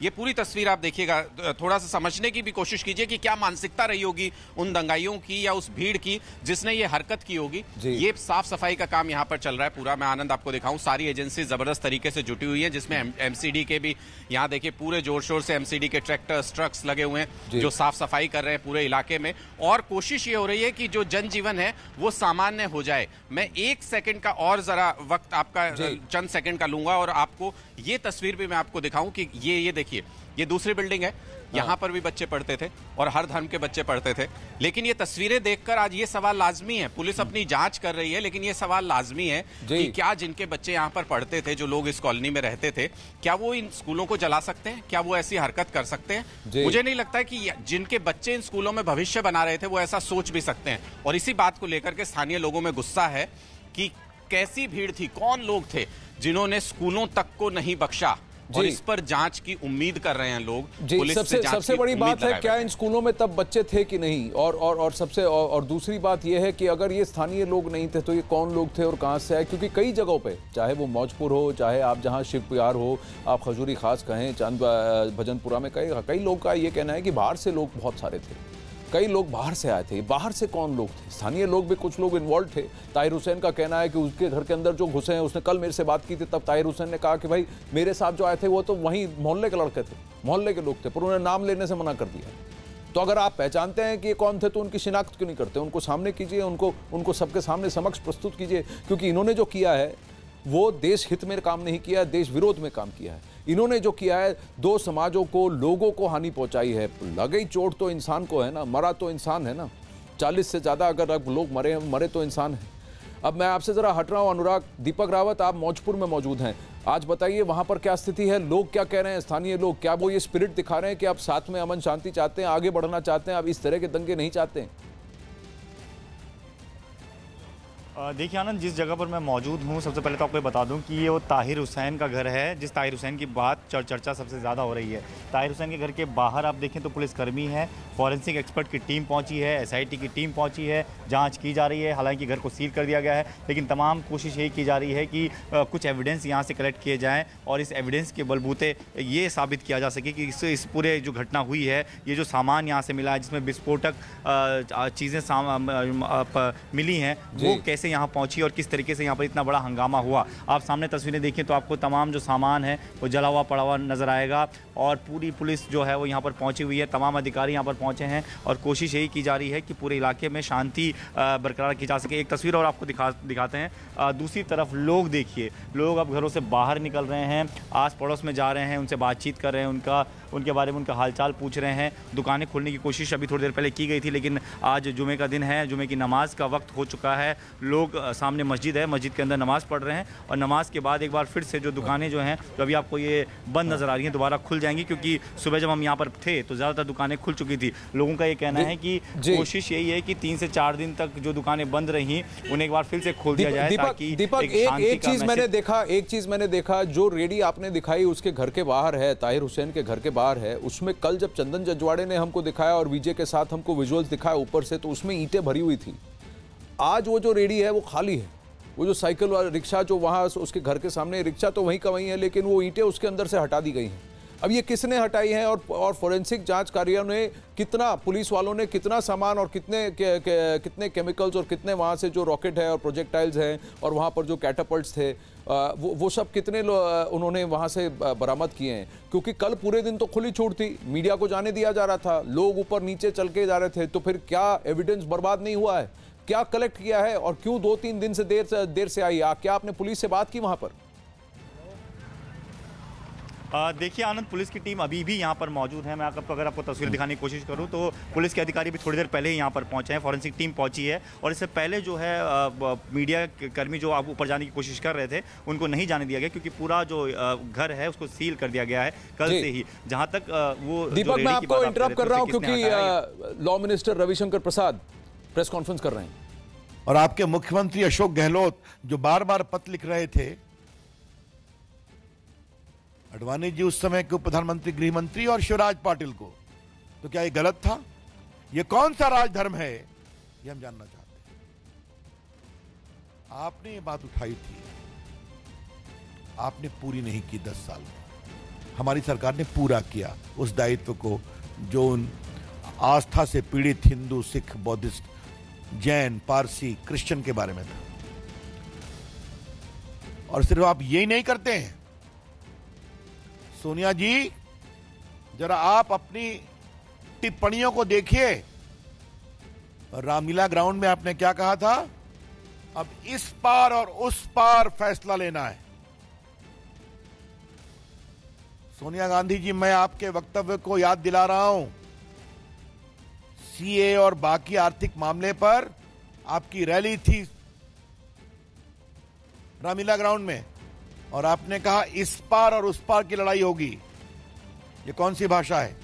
ये पूरी तस्वीर आप देखिएगा, थोड़ा सा समझने की भी कोशिश कीजिए कि क्या मानसिकता रही होगी उन दंगाइयों की या उस भीड़ की जिसने ये हरकत की होगी। ये साफ सफाई का काम यहाँ पर चल रहा है पूरा। मैं आनंद आपको दिखाऊं, सारी एजेंसी जबरदस्त तरीके से जुटी हुई है, जिसमें एमसीडी के भी यहाँ देखिए पूरे जोर शोर से एमसीडी के ट्रैक्टर्स, ट्रक्स लगे हुए हैं जो साफ सफाई कर रहे हैं पूरे इलाके में। और कोशिश ये हो रही है कि जो जनजीवन है वो सामान्य हो जाए। मैं 1 सेकंड का और जरा वक्त आपका चंद सेकंड का लूंगा और आपको ये तस्वीर भी मैं आपको दिखाऊं कि ये देखिए, ये दूसरी बिल्डिंग है, यहाँ पर भी बच्चे पढ़ते थे और हर धर्म के बच्चे पढ़ते थे। लेकिन ये तस्वीरें देखकर आज ये सवाल लाजमी है, पुलिस अपनी जांच कर रही है, लेकिन ये सवाल लाजमी है कि क्या जिनके बच्चे यहाँ पर पढ़ते थे, जो लोग इस कॉलोनी में रहते थे, क्या वो इन स्कूलों को जला सकते हैं? क्या वो ऐसी हरकत कर सकते हैं? मुझे नहीं लगता कि जिनके बच्चे इन स्कूलों में भविष्य बना रहे थे वो ऐसा सोच भी सकते हैं। और इसी बात को लेकर के स्थानीय लोगों में गुस्सा है कि कैसी भीड़ थी, कौन लोग थे जिन्होंने स्कूलों तक को नहीं बख्शा, और इस पर जांच की उम्मीद कर रहे हैं लोग। जी, सबसे बड़ी बात है क्या इन स्कूलों में तब बच्चे थे कि नहीं, और दूसरी बात यह है कि अगर ये स्थानीय लोग नहीं थे तो ये कौन लोग थे और कहां से आए? क्योंकि कई जगहों पे, चाहे वो मौजपुर हो, चाहे आप जहां शिवपुरार हो, आप खजूरी खास कहें, चांद भजनपुरा में कई लोग का ये कहना है कि बाहर से लोग बहुत सारे थे, कई लोग बाहर से आए थे। बाहर से कौन लोग थे? स्थानीय लोग भी कुछ लोग इन्वॉल्व थे। ताहिर हुसैन का कहना है कि उसके घर के अंदर जो घुसे हैं, उसने कल मेरे से बात की थी, तब ताहिर हुसैन ने कहा कि भाई मेरे साथ जो आए थे वो तो वहीं मोहल्ले के लड़के थे, मोहल्ले के लोग थे, पर उन्होंने नाम लेने से मना कर दिया। तो अगर आप पहचानते हैं कि ये कौन थे तो उनकी शिनाख्त क्यों नहीं करते? उनको सामने कीजिए, उनको सबके सामने समक्ष प्रस्तुत कीजिए, क्योंकि इन्होंने जो किया है वो देश हित में काम नहीं किया, देश विरोध में काम किया है। इन्होंने जो किया है, दो समाजों को, लोगों को हानि पहुंचाई है। लगी चोट तो इंसान को है ना, मरा तो इंसान है ना। 40 से ज़्यादा अगर अब लोग मरे तो इंसान है। अब मैं आपसे ज़रा हट रहा हूँ अनुराग। दीपक रावत, आप मौजपुर में मौजूद हैं, आज बताइए वहाँ पर क्या स्थिति है, लोग क्या कह रहे हैं, स्थानीय लोग क्या वो ये स्पिरिट दिखा रहे हैं कि आप साथ में अमन शांति चाहते हैं, आगे बढ़ना चाहते हैं, आप इस तरह के दंगे नहीं चाहते हैं? देखिए आनंद, जिस जगह पर मैं मौजूद हूँ, सबसे पहले तो आपको बता दूं कि ये वो ताहिर हुसैन का घर है, जिस ताहिर हुसैन की बात चर्चा सबसे ज़्यादा हो रही है। ताहिर हुसैन के घर के बाहर आप देखें तो पुलिसकर्मी है, फॉरेंसिक एक्सपर्ट की टीम पहुंची है, SIT की टीम पहुंची है, जांच की जा रही है। हालांकि घर को सील कर दिया गया है, लेकिन तमाम कोशिश यही की जा रही है कि कुछ एविडेंस यहाँ से कलेक्ट किए जाएँ और इस एविडेंस के बलबूते ये साबित किया जा सके कि इस पूरे जो घटना हुई है, ये जो सामान यहाँ से मिला है, जिसमें विस्फोटक चीज़ें मिली हैं, वो कैसे यहाँ पहुंची और किस तरीके से यहाँ पर इतना बड़ा हंगामा हुआ। आप सामने तस्वीरें देखें तो आपको तमाम जो सामान है वो जला हुआ पड़ा हुआ नजर आएगा, और पूरी पुलिस जो है वो यहाँ पर पहुंची हुई है, तमाम अधिकारी यहाँ पर पहुंचे हैं और कोशिश यही की जा रही है कि पूरे इलाके में शांति बरकरार की जा सके। एक तस्वीर और आपको दिखाते हैं। दूसरी तरफ लोग देखिए, लोग अब घरों से बाहर निकल रहे हैं, आस पड़ोस में जा रहे हैं, उनसे बातचीत कर रहे हैं, उनके बारे में उनका हालचाल पूछ रहे हैं। दुकानें खोलने की कोशिश अभी थोड़ी देर पहले की गई थी, लेकिन आज जुमे का दिन है, जुमे की नमाज का वक्त हो चुका है। लोग सामने मस्जिद है, मस्जिद के अंदर नमाज पढ़ रहे हैं, और नमाज के बाद एक बार फिर से जो दुकानें जो हैं, तो अभी आपको ये बंद नज़र आ रही हैं, दोबारा खुल जाएंगी, क्योंकि सुबह जब हम यहाँ पर थे तो ज़्यादातर दुकानें खुल चुकी थी। लोगों का ये कहना है कि कोशिश यही है कि 3 से 4 दिन तक जो दुकानें बंद रहीं उन्हें एक बार फिर से खोल दिया जाए। दीपक, एक चीज़ मैंने देखा, जो रेडी आपने दिखाई उसके घर के बाहर है, ताहिर हुसैन के घर के बाहर है, उसमें कल जब चंदन जजवाड़े ने हमको दिखाया और विजय के साथ हमको विजुअल्स दिखाया ऊपर से, तो उसमें ईंटें भरी हुई थी। आज वो जो रेडी है वो खाली है। वो जो साइकिल वाला रिक्शा जो वहाँ उसके घर के सामने, रिक्शा तो वहीं का वहीं है, लेकिन वो ईंटें उसके अंदर से हटा दी गई हैं। अब ये किसने हटाई हैं और फोरेंसिक जांच कार्यों ने कितना, पुलिस वालों ने कितना सामान और कितने केमिकल्स और कितने वहाँ से जो रॉकेट है और प्रोजेक्टाइल्स हैं और वहाँ पर जो कैटापल्ट्स थे, वो सब कितने उन्होंने वहाँ से बरामद किए हैं? क्योंकि कल पूरे दिन तो खुली छूट थी, मीडिया को जाने दिया जा रहा था, लोग ऊपर नीचे चल के जा रहे थे, तो फिर क्या एविडेंस बर्बाद नहीं हुआ है? क्या कलेक्ट किया है और क्यों 2-3 दिन से देर से आई? क्या आपने पुलिस से बात की वहाँ पर? देखिए आनंद, पुलिस की टीम अभी भी यहाँ पर मौजूद है। मैं अगर आपको तस्वीर दिखाने की कोशिश करूँ तो पुलिस के अधिकारी भी थोड़ी देर पहले ही यहाँ पर पहुँचे हैं, फॉरेंसिक टीम पहुँची है, और इससे पहले जो है मीडिया कर्मी जो आप ऊपर जाने की कोशिश कर रहे थे उनको नहीं जाने दिया गया, क्योंकि पूरा जो घर है उसको सील कर दिया गया है कल से ही। जहाँ तक वो दीपक, मैं आपको इंटरप्ट कर रहा हूँ क्योंकि लॉ मिनिस्टर रविशंकर प्रसाद प्रेस कॉन्फ्रेंस कर रहे हैं, और आपके मुख्यमंत्री अशोक गहलोत जो बार बार पत्र लिख रहे थे, अडवाणी जी उस समय के प्रधानमंत्री, गृह मंत्री, और शिवराज पाटिल को, तो क्या ये गलत था? ये कौन सा राजधर्म है, ये हम जानना चाहते हैं। आपने ये बात उठाई थी, आपने पूरी नहीं की 10 साल में। हमारी सरकार ने पूरा किया उस दायित्व को जो उन आस्था से पीड़ित हिंदू, सिख, बौद्धिस्ट, जैन, पारसी, क्रिश्चियन के बारे में था। और सिर्फ आप यही नहीं करते हैं सोनिया जी, जरा आप अपनी टिप्पणियों को देखिए। रामलीला ग्राउंड में आपने क्या कहा था? अब इस पार और उस पार फैसला लेना है। सोनिया गांधी जी, मैं आपके वक्तव्य को याद दिला रहा हूं। सीए और बाकी आर्थिक मामले पर आपकी रैली थी रामलीला ग्राउंड में, और आपने कहा इस पार और उस पार की लड़ाई होगी। ये कौन सी भाषा है?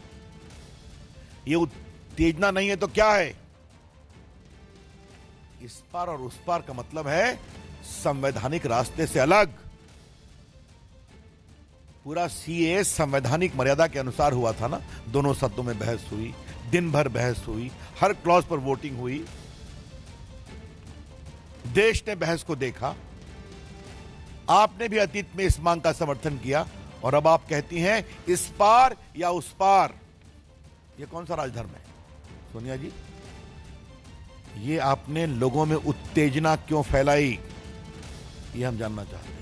ये उत्तेजना नहीं है तो क्या है? इस पार और उस पार का मतलब है संवैधानिक रास्ते से अलग। पूरा सीए संवैधानिक मर्यादा के अनुसार हुआ था ना। दोनों सदनों में बहस हुई, दिन भर बहस हुई, हर क्लॉज पर वोटिंग हुई, देश ने बहस को देखा। आपने भी अतीत में इस मांग का समर्थन किया और अब आप कहती हैं इस पार या उस पार। यह कौन सा राजधर्म है सोनिया जी? ये आपने लोगों में उत्तेजना क्यों फैलाई, ये हम जानना चाहते हैं।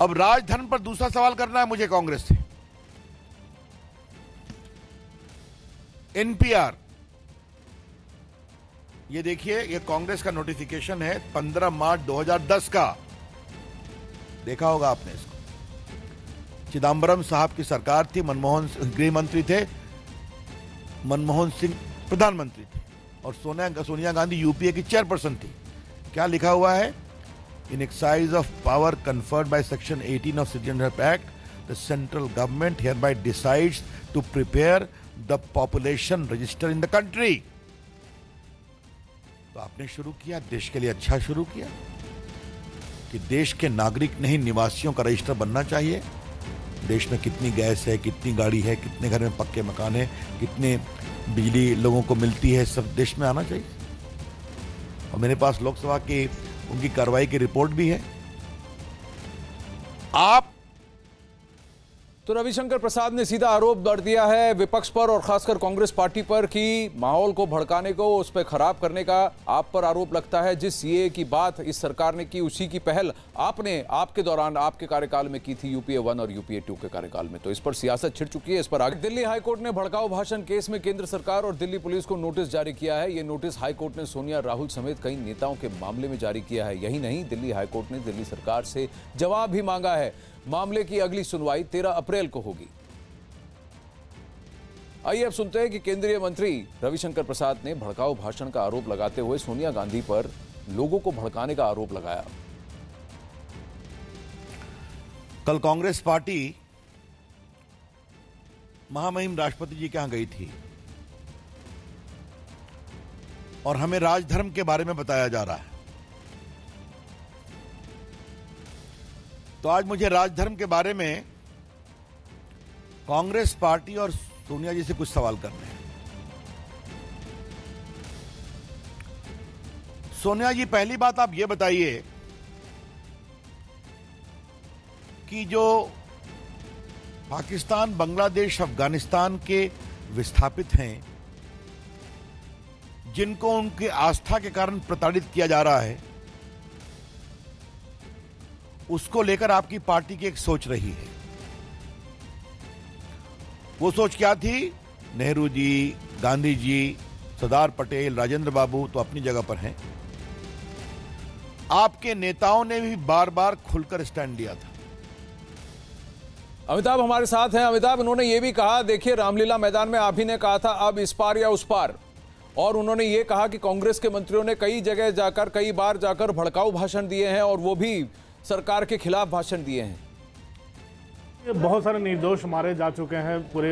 अब राजधर्म पर दूसरा सवाल करना है मुझे कांग्रेस से। एनपीआर, ये देखिए, ये कांग्रेस का नोटिफिकेशन है 15 मार्च 2010 का। देखा होगा आपने इसको। चिदम्बरम साहब की सरकार थी, मनमोहन गृह मंत्री थे, मनमोहन सिंह प्रधानमंत्री थे और सोनिया गांधी यूपीए की चेयरपर्सन थी। क्या लिखा हुआ है? In excise of power conferred by section 18 of citizenship act, the central government hereby decides to prepare the population register in the country. तो आपने शुरू किया, देश के लिए अच्छा शुरू किया कि देश के नागरिक नहीं निवासियों का रजिस्टर बनना चाहिए। देश में कितनी गैस है, कितनी गाड़ी है, कितने घर में पक्के मकान है, कितने बिजली लोगों को मिलती है, सब देश में आना चाहिए। और मेरे पास लोकसभा की उनकी कार्रवाई की रिपोर्ट भी है। आप तो रविशंकर प्रसाद ने सीधा आरोप बढ़ दिया है विपक्ष पर और खासकर कांग्रेस पार्टी पर कि माहौल को भड़काने को, उस पर खराब करने का आप पर आरोप लगता है। जिस सीए की बात इस सरकार ने की, उसी की पहल आपने आपके दौरान आपके कार्यकाल में की थी, यूपीए 1 और यूपीए 2 के कार्यकाल में। तो इस पर सियासत छिड़ चुकी है। इस पर आगे दिल्ली हाईकोर्ट ने भड़काऊ भाषण केस में केंद्र सरकार और दिल्ली पुलिस को नोटिस जारी किया है। यह नोटिस हाईकोर्ट ने सोनिया, राहुल समेत कई नेताओं के मामले में जारी किया है। यही नहीं, दिल्ली हाईकोर्ट ने दिल्ली सरकार से जवाब भी मांगा है। मामले की अगली सुनवाई 13 अप्रैल को होगी। आइए अब सुनते हैं कि केंद्रीय मंत्री रविशंकर प्रसाद ने भड़काऊ भाषण का आरोप लगाते हुए सोनिया गांधी पर लोगों को भड़काने का आरोप लगाया। कल कांग्रेस पार्टी महामहिम राष्ट्रपति जी के यहां गई थी और हमें राजधर्म के बारे में बताया जा रहा है। तो आज मुझे राजधर्म के बारे में कांग्रेस पार्टी और सोनिया जी से कुछ सवाल करने हैं। सोनिया जी, पहली बात आप ये बताइए कि जो पाकिस्तान, बांग्लादेश, अफगानिस्तान के विस्थापित हैं, जिनको उनकी आस्था के कारण प्रताड़ित किया जा रहा है, उसको लेकर आपकी पार्टी की एक सोच रही है। वो सोच क्या थी? नेहरू जी, गांधी जी, सरदार पटेल, राजेंद्र बाबू तो अपनी जगह पर हैं। आपके नेताओं ने भी बार बार खुलकर स्टैंड लिया था। अमिताभ हमारे साथ हैं। अमिताभ, उन्होंने ये भी कहा, देखिए रामलीला मैदान में आप ही ने कहा था अब इस पार या उस पार, और उन्होंने ये कहा कि कांग्रेस के मंत्रियों ने कई जगह जाकर, कई बार जाकर भड़काऊ भाषण दिए हैं और वो भी सरकार के खिलाफ भाषण दिए हैं। बहुत सारे निर्दोष मारे जा चुके हैं पूरे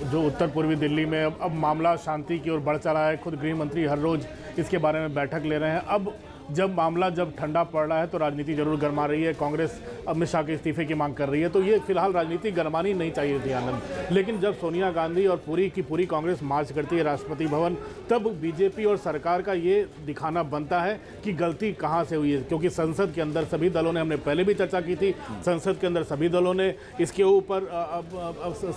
जो उत्तर पूर्वी दिल्ली में। अब मामला शांति की ओर बढ़ चला है। खुद गृह मंत्री हर रोज इसके बारे में बैठक ले रहे हैं। अब जब मामला ठंडा पड़ रहा है तो राजनीति जरूर गरमा रही है। कांग्रेस अमित शाह के इस्तीफे की मांग कर रही है। तो ये फिलहाल राजनीति गरमानी नहीं चाहिए थी आनंद। लेकिन जब सोनिया गांधी और पूरी की पूरी कांग्रेस मार्च करती है राष्ट्रपति भवन, तब बीजेपी और सरकार का ये दिखाना बनता है कि गलती कहाँ से हुई है। क्योंकि संसद के अंदर सभी दलों ने, हमने पहले भी चर्चा की थी, संसद के अंदर सभी दलों ने इसके ऊपर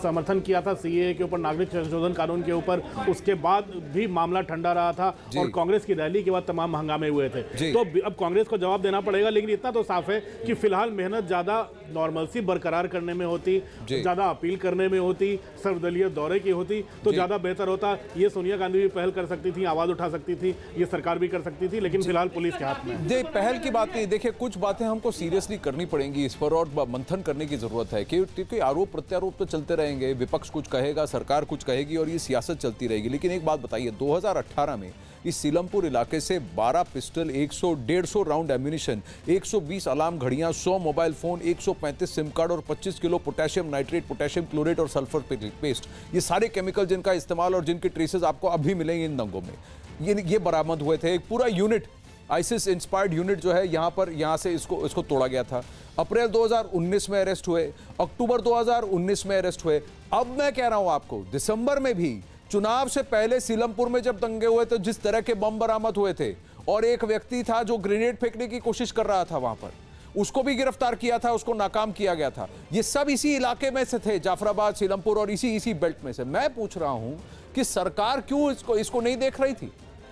समर्थन किया था, सीएए के ऊपर, नागरिक संशोधन कानून के ऊपर। उसके बाद भी मामला ठंडा रहा था और कांग्रेस की रैली के बाद तमाम हंगामे हुए थे। तो अब कांग्रेस को जवाब देना पड़ेगा। लेकिन इतना तो साफ है कि फिलहाल मेहनत ज्यादा नॉर्मलसी बरकरार करने में होती, ज्यादा अपील करने में होती, सर्वदलीय दौरे की होती तो ज्यादा बेहतर होता। ये सोनिया गांधी भी पहल कर सकती थी, आवाज उठा सकती थी, ये सरकार भी कर सकती थी, लेकिन फिलहाल पुलिस के हाथ में। पहल की बात नहीं, देखिए कुछ बातें हमको सीरियसली करनी पड़ेंगी इस पर और मंथन करने की जरूरत है, क्योंकि आरोप प्रत्यारोप तो चलते रहेंगे। विपक्ष कुछ कहेगा, सरकार कुछ कहेगी और ये सियासत चलती रहेगी। लेकिन एक बात बताइए, 2018 में इस सीलमपुर इलाके से 12 पिस्टल, 100-150 राउंड एम्यूनिशन, 120 अलार्म घड़ियां, 100 मोबाइल फोन, 135 सिम कार्ड और 25 kilo potassium nitrate, potassium chlorate और सल्फर पेस्ट, ये सारे केमिकल जिनका इस्तेमाल और जिनके ट्रेसेस आपको अभी मिलेंगे इन दंगों में, ये बरामद हुए थे। एक पूरा यूनिट आईसिस इंस्पायर्ड यूनिट जो है यहाँ से इसको तोड़ा गया था। अप्रैल 2019 में अरेस्ट हुए, अक्टूबर 2019 में अरेस्ट हुए। अब मैं कह रहा हूं आपको, दिसंबर में भी चुनाव से पहले सीलमपुर में जब दंगे हुए तो जिस तरह के बम बरामद हुए थे, और एक व्यक्ति था जो ग्रेनेड फेंकने की कोशिश कर रहा था वहां पर, उसको भी गिरफ्तार किया था, उसको नाकाम किया गया था। ये सब इसी इलाके में से थे, जाफराबाद, सीलमपुर और इसी बेल्ट में से। मैं पूछ रहा हूं कि सरकार क्यों इसको नहीं देख रही थी?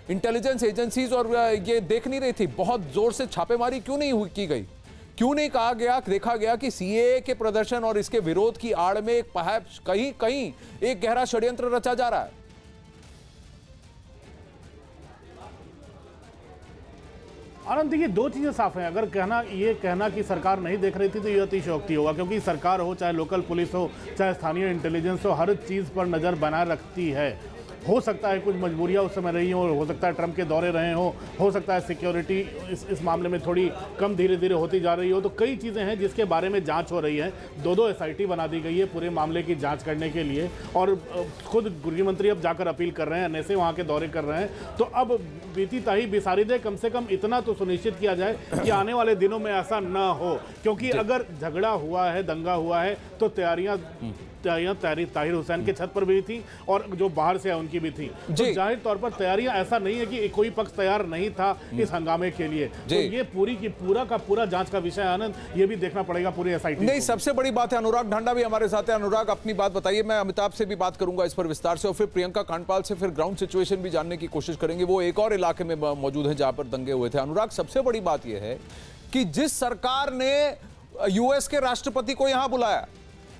इंटेलिजेंस एजेंसीज और ये देख नहीं रही थी? बहुत जोर से छापेमारी क्यों नहीं की गई? क्यों नहीं देखा गया कि सीएए के प्रदर्शन और इसके विरोध की आड़ में कहीं एक गहरा षड्यंत्र रचा जा रहा है? आनंद, देखिए दो चीजें साफ हैं। अगर कहना कि सरकार नहीं देख रही थी तो ये अतिशयोक्ति होगा, क्योंकि सरकार हो, चाहे लोकल पुलिस हो, चाहे स्थानीय इंटेलिजेंस हो, हर चीज पर नजर बनाए रखती है। हो सकता है कुछ मजबूरियां उस समय रही हो सकता है ट्रंप के दौरे रहे हो सकता है सिक्योरिटी इस मामले में थोड़ी कम धीरे धीरे होती जा रही हो। तो कई चीज़ें हैं जिसके बारे में जांच हो रही है। दो एसआईटी बना दी गई है पूरे मामले की जांच करने के लिए, और खुद गृह मंत्री अब जाकर अपील कर रहे हैं, एनएसए वहाँ के दौरे कर रहे हैं। तो अब बीती ताही बिसारी दे, कम से कम इतना तो सुनिश्चित किया जाए कि आने वाले दिनों में ऐसा न हो, क्योंकि अगर झगड़ा हुआ है, दंगा हुआ है, तो तैयारियां ताहिर हुसैन के छत पर भी थी और जो बाहर से है उनकी भी थी। तो जाहिर तौर पर तैयारियां, ऐसा नहीं है कि कोई पक्ष तैयार नहीं था इस हंगामे के लिए। तो ये पूरा जांच का विषय आनंद, ये भी देखना पड़ेगा पूरी एसआईटी। नहीं, सबसे बड़ी बात है, अनुराग ढांडा भी हमारे साथ है। अनुराग, अपनी बात बताइए। मैं अमिताभ से भी बात करूंगा इस पर विस्तार से, और फिर प्रियंका कांडपाल से फिर ग्राउंड सिचुएशन भी जानने की कोशिश करेंगे। वो एक और इलाके में मौजूद है जहां पर दंगे हुए थे। अनुराग, सबसे बड़ी बात यह है कि जिस सरकार ने यूएस के राष्ट्रपति को यहां बुलाया,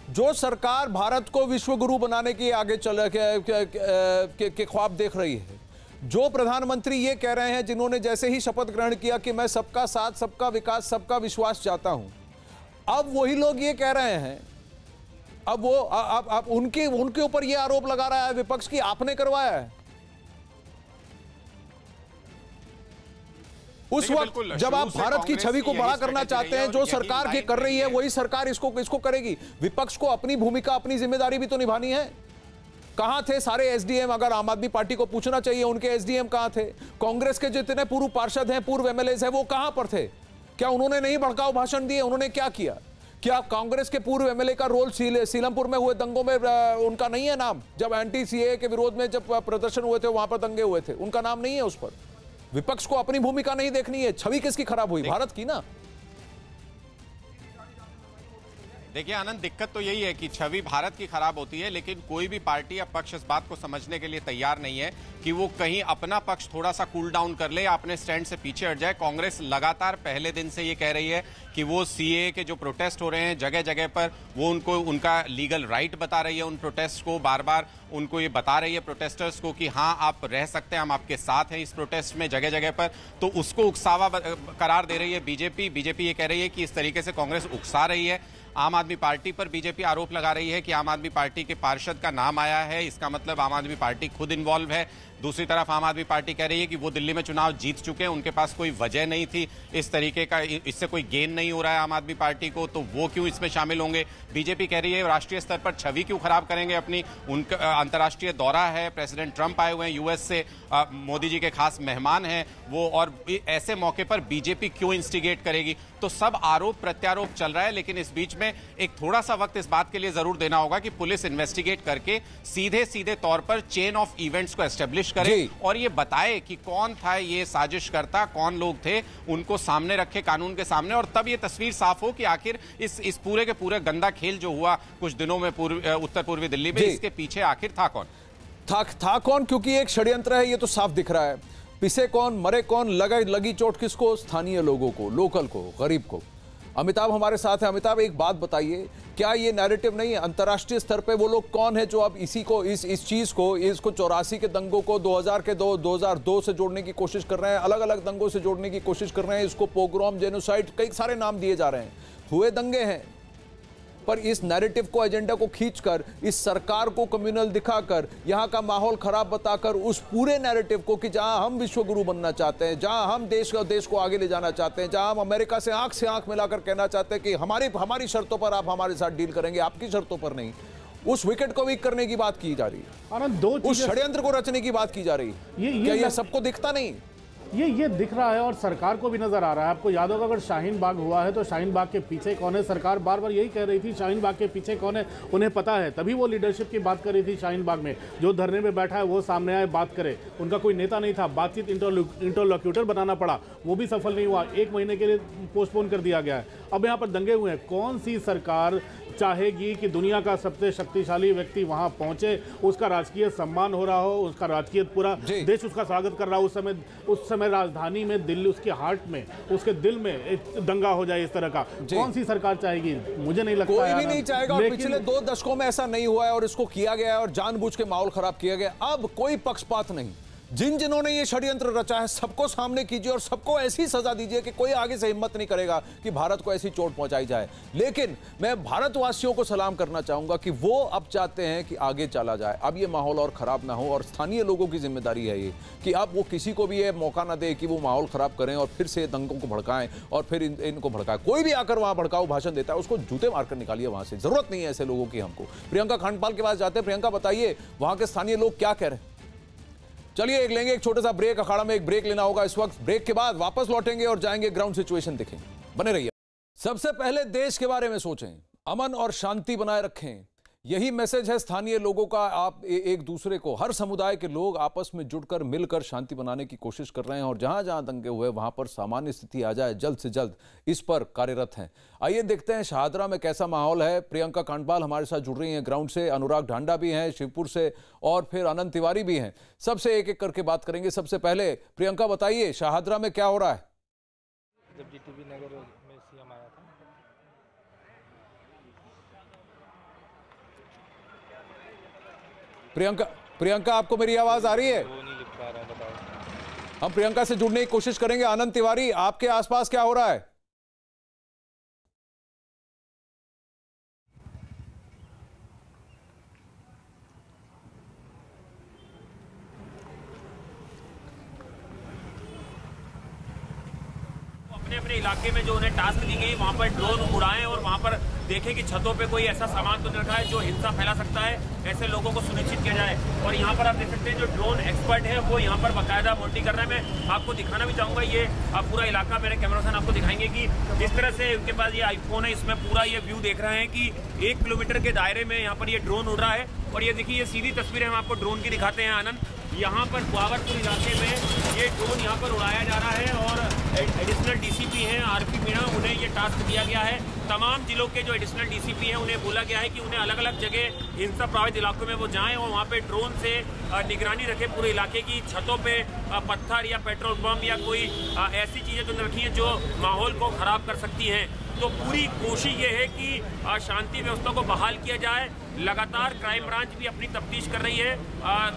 जो सरकार भारत को विश्व गुरु बनाने की आगे चल के ख्वाब देख रही है, जो प्रधानमंत्री ये कह रहे हैं, जिन्होंने जैसे ही शपथ ग्रहण किया कि मैं सबका साथ, सबका विकास, सबका विश्वास चाहता हूं, अब वही लोग ये कह रहे हैं, अब उनके ऊपर ये आरोप लगा रहा है विपक्ष की आपने करवाया है। उस वक्त जब आप भारत की छवि को बड़ा करना चाहते हैं, जो सरकार की कर रही है वही सरकार इसको करेगी। विपक्ष को अपनी भूमिका, अपनी जिम्मेदारी भी तो निभानी है। कहां थे सारे एसडीएम? अगर आम आदमी पार्टी को पूछना चाहिए, उनके एसडीएम कहां थे? कांग्रेस के जितने पूर्व पार्षद हैं, पूर्व एमएलएज हैं, वो कहां पर थे? क्या उन्होंने नहीं भड़काऊ भाषण दिए? उन्होंने क्या किया? क्या कांग्रेस के पूर्व एमएलए का रोल सीलमपुर में हुए दंगों में उनका नहीं है नाम? जब एंटी सीएए के विरोध में जब प्रदर्शन हुए थे, वहां पर दंगे हुए थे, उनका नाम नहीं है उस पर? विपक्ष को अपनी भूमिका नहीं देखनी है? छवि किसकी खराब हुई? भारत की ना। देखिए आनंद, दिक्कत तो यही है कि छवि भारत की खराब होती है, लेकिन कोई भी पार्टी या पक्ष इस बात को समझने के लिए तैयार नहीं है कि वो कहीं अपना पक्ष थोड़ा सा कूल डाउन कर ले या अपने स्टैंड से पीछे हट जाए। कांग्रेस लगातार पहले दिन से ये कह रही है कि वो सीएए के जो प्रोटेस्ट हो रहे हैं जगह जगह पर, वो उनको उनका लीगल राइट बता रही है। उन प्रोटेस्ट को बार बार उनको ये बता रही है प्रोटेस्टर्स को कि हाँ आप रह सकते हैं, हम आपके साथ हैं इस प्रोटेस्ट में जगह जगह पर। तो उसको उकसावा करार दे रही है बीजेपी ये कह रही है कि इस तरीके से कांग्रेस उकसा रही है। आम आदमी पार्टी पर बीजेपी आरोप लगा रही है कि आम आदमी पार्टी के पार्षद का नाम आया है, इसका मतलब आम आदमी पार्टी खुद इन्वॉल्व है। दूसरी तरफ आम आदमी पार्टी कह रही है कि वो दिल्ली में चुनाव जीत चुके हैं, उनके पास कोई वजह नहीं थी इस तरीके का, इससे कोई गेन नहीं हो रहा है आम आदमी पार्टी को, तो वो क्यों इसमें शामिल होंगे। बीजेपी कह रही है राष्ट्रीय स्तर पर छवि क्यों खराब करेंगे अपनी। उनका अंतर्राष्ट्रीय दौरा है, प्रेसिडेंट ट्रंप आए हुए हैं यूएस से, मोदी जी के खास मेहमान हैं वो, और ऐसे मौके पर बीजेपी क्यों इंस्टिगेट करेगी। तो सब आरोप प्रत्यारोप चल रहा है, लेकिन इस बीच में एक थोड़ा सा वक्त इस बात के लिए जरूर देना होगा कि पुलिस इन्वेस्टिगेट करके सीधे तौर पर चेन ऑफ इवेंट्स को एस्टेब्लिश करे और ये बताए कि कौन था ये साजिशकर्ता, कौन लोग थे, उनको सामने रखे कानून के सामने, और तब ये तस्वीर साफ हो कि आखिर इस पूरे के पूरे गंदा खेल जो हुआ कुछ दिनों में उत्तर पूर्वी दिल्ली में, इसके पीछे आखिर था कौन। था कौन, क्योंकि एक षड्यंत्र है, ये तो साफ दिख रहा है। पिसे कौन, मरे कौन, लगी चोट किसको? स्थानीय लोगों को, लोकल को, गरीब को। अमिताभ हमारे साथ है। अमिताभ, एक बात बताइए, क्या ये नैरेटिव नहीं है अंतर्राष्ट्रीय स्तर पे वो लोग कौन है जो अब इसी को इस चीज को, इसको 84 के दंगों को 2002 से जोड़ने की कोशिश कर रहे हैं, अलग अलग दंगों से जोड़ने की कोशिश कर रहे हैं, इसको पोग्राम, जेनोसाइड, कई सारे नाम दिए जा रहे हैं। हुए दंगे हैं, पर इस नैरेटिव को, एजेंडा को खींचकर, इस सरकार को कम्युनल दिखाकर, यहां का माहौल खराब बताकर, उस पूरे नैरेटिव को कि जहां हम विश्वगुरु बनना चाहते हैं, जहां हम देश को आगे ले जाना चाहते हैं, जहां हम अमेरिका से आंख मिलाकर कहना चाहते हैं कि हमारी शर्तों पर आप हमारे साथ डील करेंगे, आपकी शर्तों पर नहीं, उस विकेट को वीक करने की बात की जा रही है, उस षड्यंत्र को रचने की बात की जा रही है। क्या यह सबको दिखता नहीं? ये दिख रहा है और सरकार को भी नजर आ रहा है। आपको याद होगा अगर शाहीन बाग हुआ है तो शाहीन बाग के पीछे कौन है, सरकार बार बार यही कह रही थी शाहीन बाग के पीछे कौन है, उन्हें पता है, तभी वो लीडरशिप की बात कर रही थी। शाहीन बाग में जो धरने में बैठा है वो सामने आए बात करे, उनका कोई नेता नहीं था, बातचीत इंटरलोक्यूटर बनाना पड़ा, वो भी सफल नहीं हुआ, 1 महीने के लिए पोस्टपोन कर दिया गया है। अब यहाँ पर दंगे हुए हैं। कौन सी सरकार चाहेगी कि दुनिया का सबसे शक्तिशाली व्यक्ति वहां पहुंचे, उसका राजकीय सम्मान हो रहा हो, उसका राजकीय पूरा देश उसका स्वागत कर रहा हो, उस समय राजधानी में दिल्ली, उसके हार्ट में, उसके दिल में एक दंगा हो जाए इस तरह का? कौन सी सरकार चाहेगी? मुझे नहीं लगता, कोई भी नहीं चाहेगा। और पिछले 2 दशकों में ऐसा नहीं हुआ है और इसको किया गया है और जानबूझ के माहौल खराब किया गया। अब कोई पक्षपात नहीं, जिन्होंने ये षड्यंत्र रचा है सबको सामने कीजिए और सबको ऐसी सजा दीजिए कि कोई आगे से हिम्मत नहीं करेगा कि भारत को ऐसी चोट पहुंचाई जाए। लेकिन मैं भारतवासियों को सलाम करना चाहूंगा कि वो अब चाहते हैं कि आगे चला जाए, अब ये माहौल और खराब ना हो। और स्थानीय लोगों की जिम्मेदारी है ये कि अब वो किसी को भी ये मौका ना दे कि वो माहौल खराब करें और फिर से दंगों को भड़काएं और फिर इनको भड़काएं। कोई भी आकर वहां भड़काऊ भाषण देता है उसको जूते मारकर निकालिए वहां से, जरूरत नहीं है ऐसे लोगों की हमको। प्रियंका खांडपाल के पास जाते हैं। प्रियंका, बताइए वहां के स्थानीय लोग क्या कह रहे हैं? चलिए लेंगे एक छोटा सा ब्रेक, अखाड़ा में एक ब्रेक लेना होगा इस वक्त। ब्रेक के बाद वापस लौटेंगे और जाएंगे ग्राउंड सिचुएशन देखेंगे। बने रहिए। सबसे पहले देश के बारे में सोचें, अमन और शांति बनाए रखें, यही मैसेज है स्थानीय लोगों का। आप एक दूसरे को, हर समुदाय के लोग आपस में जुड़कर मिलकर शांति बनाने की कोशिश कर रहे हैं और जहां जहां दंगे हुए वहां पर सामान्य स्थिति आ जाए जल्द से जल्द, इस पर कार्यरत हैं। आइए देखते हैं शाहदरा में कैसा माहौल है। प्रियंका खांडपाल हमारे साथ जुड़ रही हैं ग्राउंड से, अनुराग ढांडा भी हैं शिवपुर से और फिर अनंत तिवारी भी हैं। सबसे एक एक करके बात करेंगे। सबसे पहले प्रियंका बताइए शाहदरा में क्या हो रहा है? जब जीटीबी नगर में सीएम आया था, प्रियंका आपको मेरी आवाज आ रही है? वो नहीं लिख पा रहा, बताओ। हम प्रियंका से जुड़ने की कोशिश करेंगे। आनंद तिवारी, आपके आसपास क्या हो रहा है? अपने इलाके में जो उन्हें टास्क दी गई वहां पर ड्रोन उड़ाएं और वहां पर देखें कि छतों पे कोई ऐसा सामान तो नहीं रखा है जो हिंसा फैला सकता है, ऐसे लोगों को सुनिश्चित किया जाए। और यहाँ पर आप देख सकते हैं जो ड्रोन एक्सपर्ट है वो यहाँ पर बाकायदा मॉनिटरिंग कर रहे हैं। मैं आपको दिखाना भी चाहूंगा, ये पूरा इलाका मेरे कैमरा से आपको दिखाएंगे कि जिस तरह से उनके पास ये आईफोन है, इसमें पूरा ये व्यू देख रहे हैं कि 1 किलोमीटर के दायरे में यहाँ पर ये ड्रोन उड़ रहा है। और ये देखिए, ये सीधी तस्वीरें हम आपको ड्रोन की दिखाते हैं आनंद। यहाँ पर बाबरपुर इलाके में ये ड्रोन यहाँ पर उड़ाया जा रहा है और एडिशनल डीसीपी हैं आरपी मीणा, उन्हें ये टास्क दिया गया है। तमाम जिलों के जो एडिशनल डीसीपी हैं उन्हें बोला गया है कि उन्हें अलग अलग जगह हिंसा प्रभावित इलाकों में वो जाएं और वहाँ पे ड्रोन से निगरानी रखें पूरे इलाके की। छतों पे पत्थर या पेट्रोल बम या कोई ऐसी चीज़ें जो रखी हैं जो माहौल को ख़राब कर सकती हैं। तो पूरी कोशिश ये है कि शांति व्यवस्था को बहाल किया जाए। लगातार क्राइम ब्रांच भी अपनी तफ्तीश कर रही है,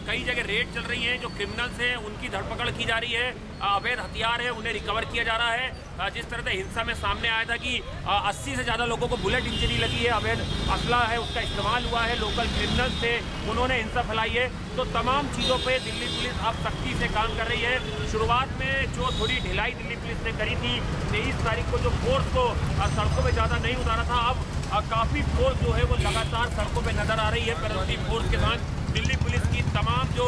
कई जगह रेड चल रही हैं, जो क्रिमिनल्स हैं उनकी धरपकड़ की जा रही है, अवैध हथियार है उन्हें रिकवर किया जा रहा है। जिस तरह से हिंसा में सामने आया था कि 80 से ज़्यादा लोगों को बुलेट इंजरी लगी है, अवैध असला है उसका इस्तेमाल हुआ है, लोकल क्रिमिनल्स थे उन्होंने हिंसा फैलाई है। तो तमाम चीज़ों पे दिल्ली पुलिस अब सख्ती से काम कर रही है। शुरुआत में जो थोड़ी ढिलाई दिल्ली पुलिस ने करी थी, 23 तारीख को जो फोर्स को सड़कों पर ज़्यादा नहीं उतारा था, अब काफ़ी फोर्स जो है वो लगातार सड़कों पे नजर आ रही है। पैरामिलिट्री फोर्स के साथ दिल्ली पुलिस की तमाम जो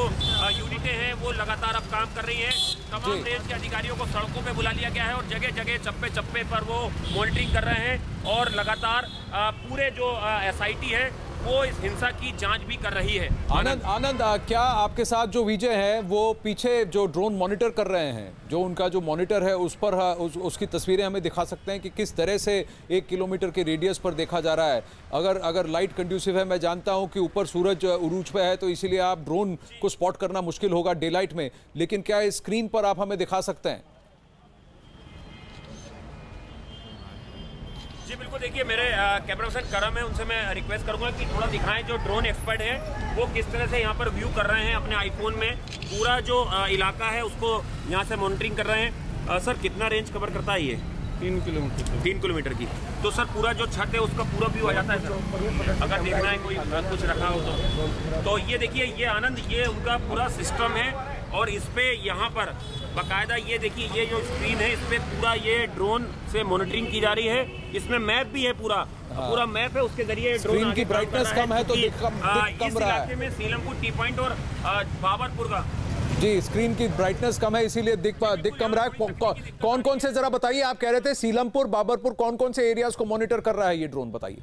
यूनिटें हैं वो लगातार अब काम कर रही हैं। तमाम रेंज के अधिकारियों को सड़कों पे बुला लिया गया है और जगह जगह चप्पे चप्पे पर वो मॉनिटरिंग कर रहे हैं और लगातार पूरे जो एसआईटी है वो इस हिंसा की जांच भी कर रही है। आनंद, क्या आपके साथ जो विजय है वो पीछे जो ड्रोन मॉनिटर कर रहे हैं, जो उनका जो मॉनिटर है उस पर उसकी तस्वीरें हमें दिखा सकते हैं कि किस तरह से 1 किलोमीटर के रेडियस पर देखा जा रहा है? अगर लाइट कंड्यूसिव है, मैं जानता हूं कि ऊपर सूरज उरूज पे है तो इसीलिए आप ड्रोन को स्पॉट करना मुश्किल होगा डे लाइट में, लेकिन क्या स्क्रीन पर आप हमें दिखा सकते हैं? जी बिल्कुल, देखिए मेरे कैमरा पर्सन करम है, उनसे मैं रिक्वेस्ट करूंगा कि थोड़ा दिखाएं जो ड्रोन एक्सपर्ट है वो किस तरह से यहाँ पर व्यू कर रहे हैं अपने आईफोन में, पूरा जो इलाका है उसको यहाँ से मॉनिटरिंग कर रहे हैं। सर कितना रेंज कवर करता है ये? 3 किलोमीटर की। तो सर पूरा जो छत है उसका पूरा व्यू आ जाता है सर, अगर देखना है कोई कुछ रखा हो तो ये देखिए, ये आनंद, ये उनका पूरा सिस्टम है और इस पे यहाँ पर बाकायदा ये देखिए, ये जो स्क्रीन है इस पे पूरा ये ड्रोन से मॉनिटरिंग की जा रही है। इसमें मैप भी है, पूरा मैप है, उसके जरिए स्क्रीन की ब्राइटनेस कम है तो इस इलाके में सीलमपुर टी पॉइंट और बाबरपुर का जी, स्क्रीन की ब्राइटनेस कम है इसीलिए दिख कम रहा है। कौन कौन से, जरा बताइए, आप कह रहे थे सीलमपुर, बाबरपुर, कौन कौन से एरियाज को मॉनिटर कर रहा है ये ड्रोन, बताइए।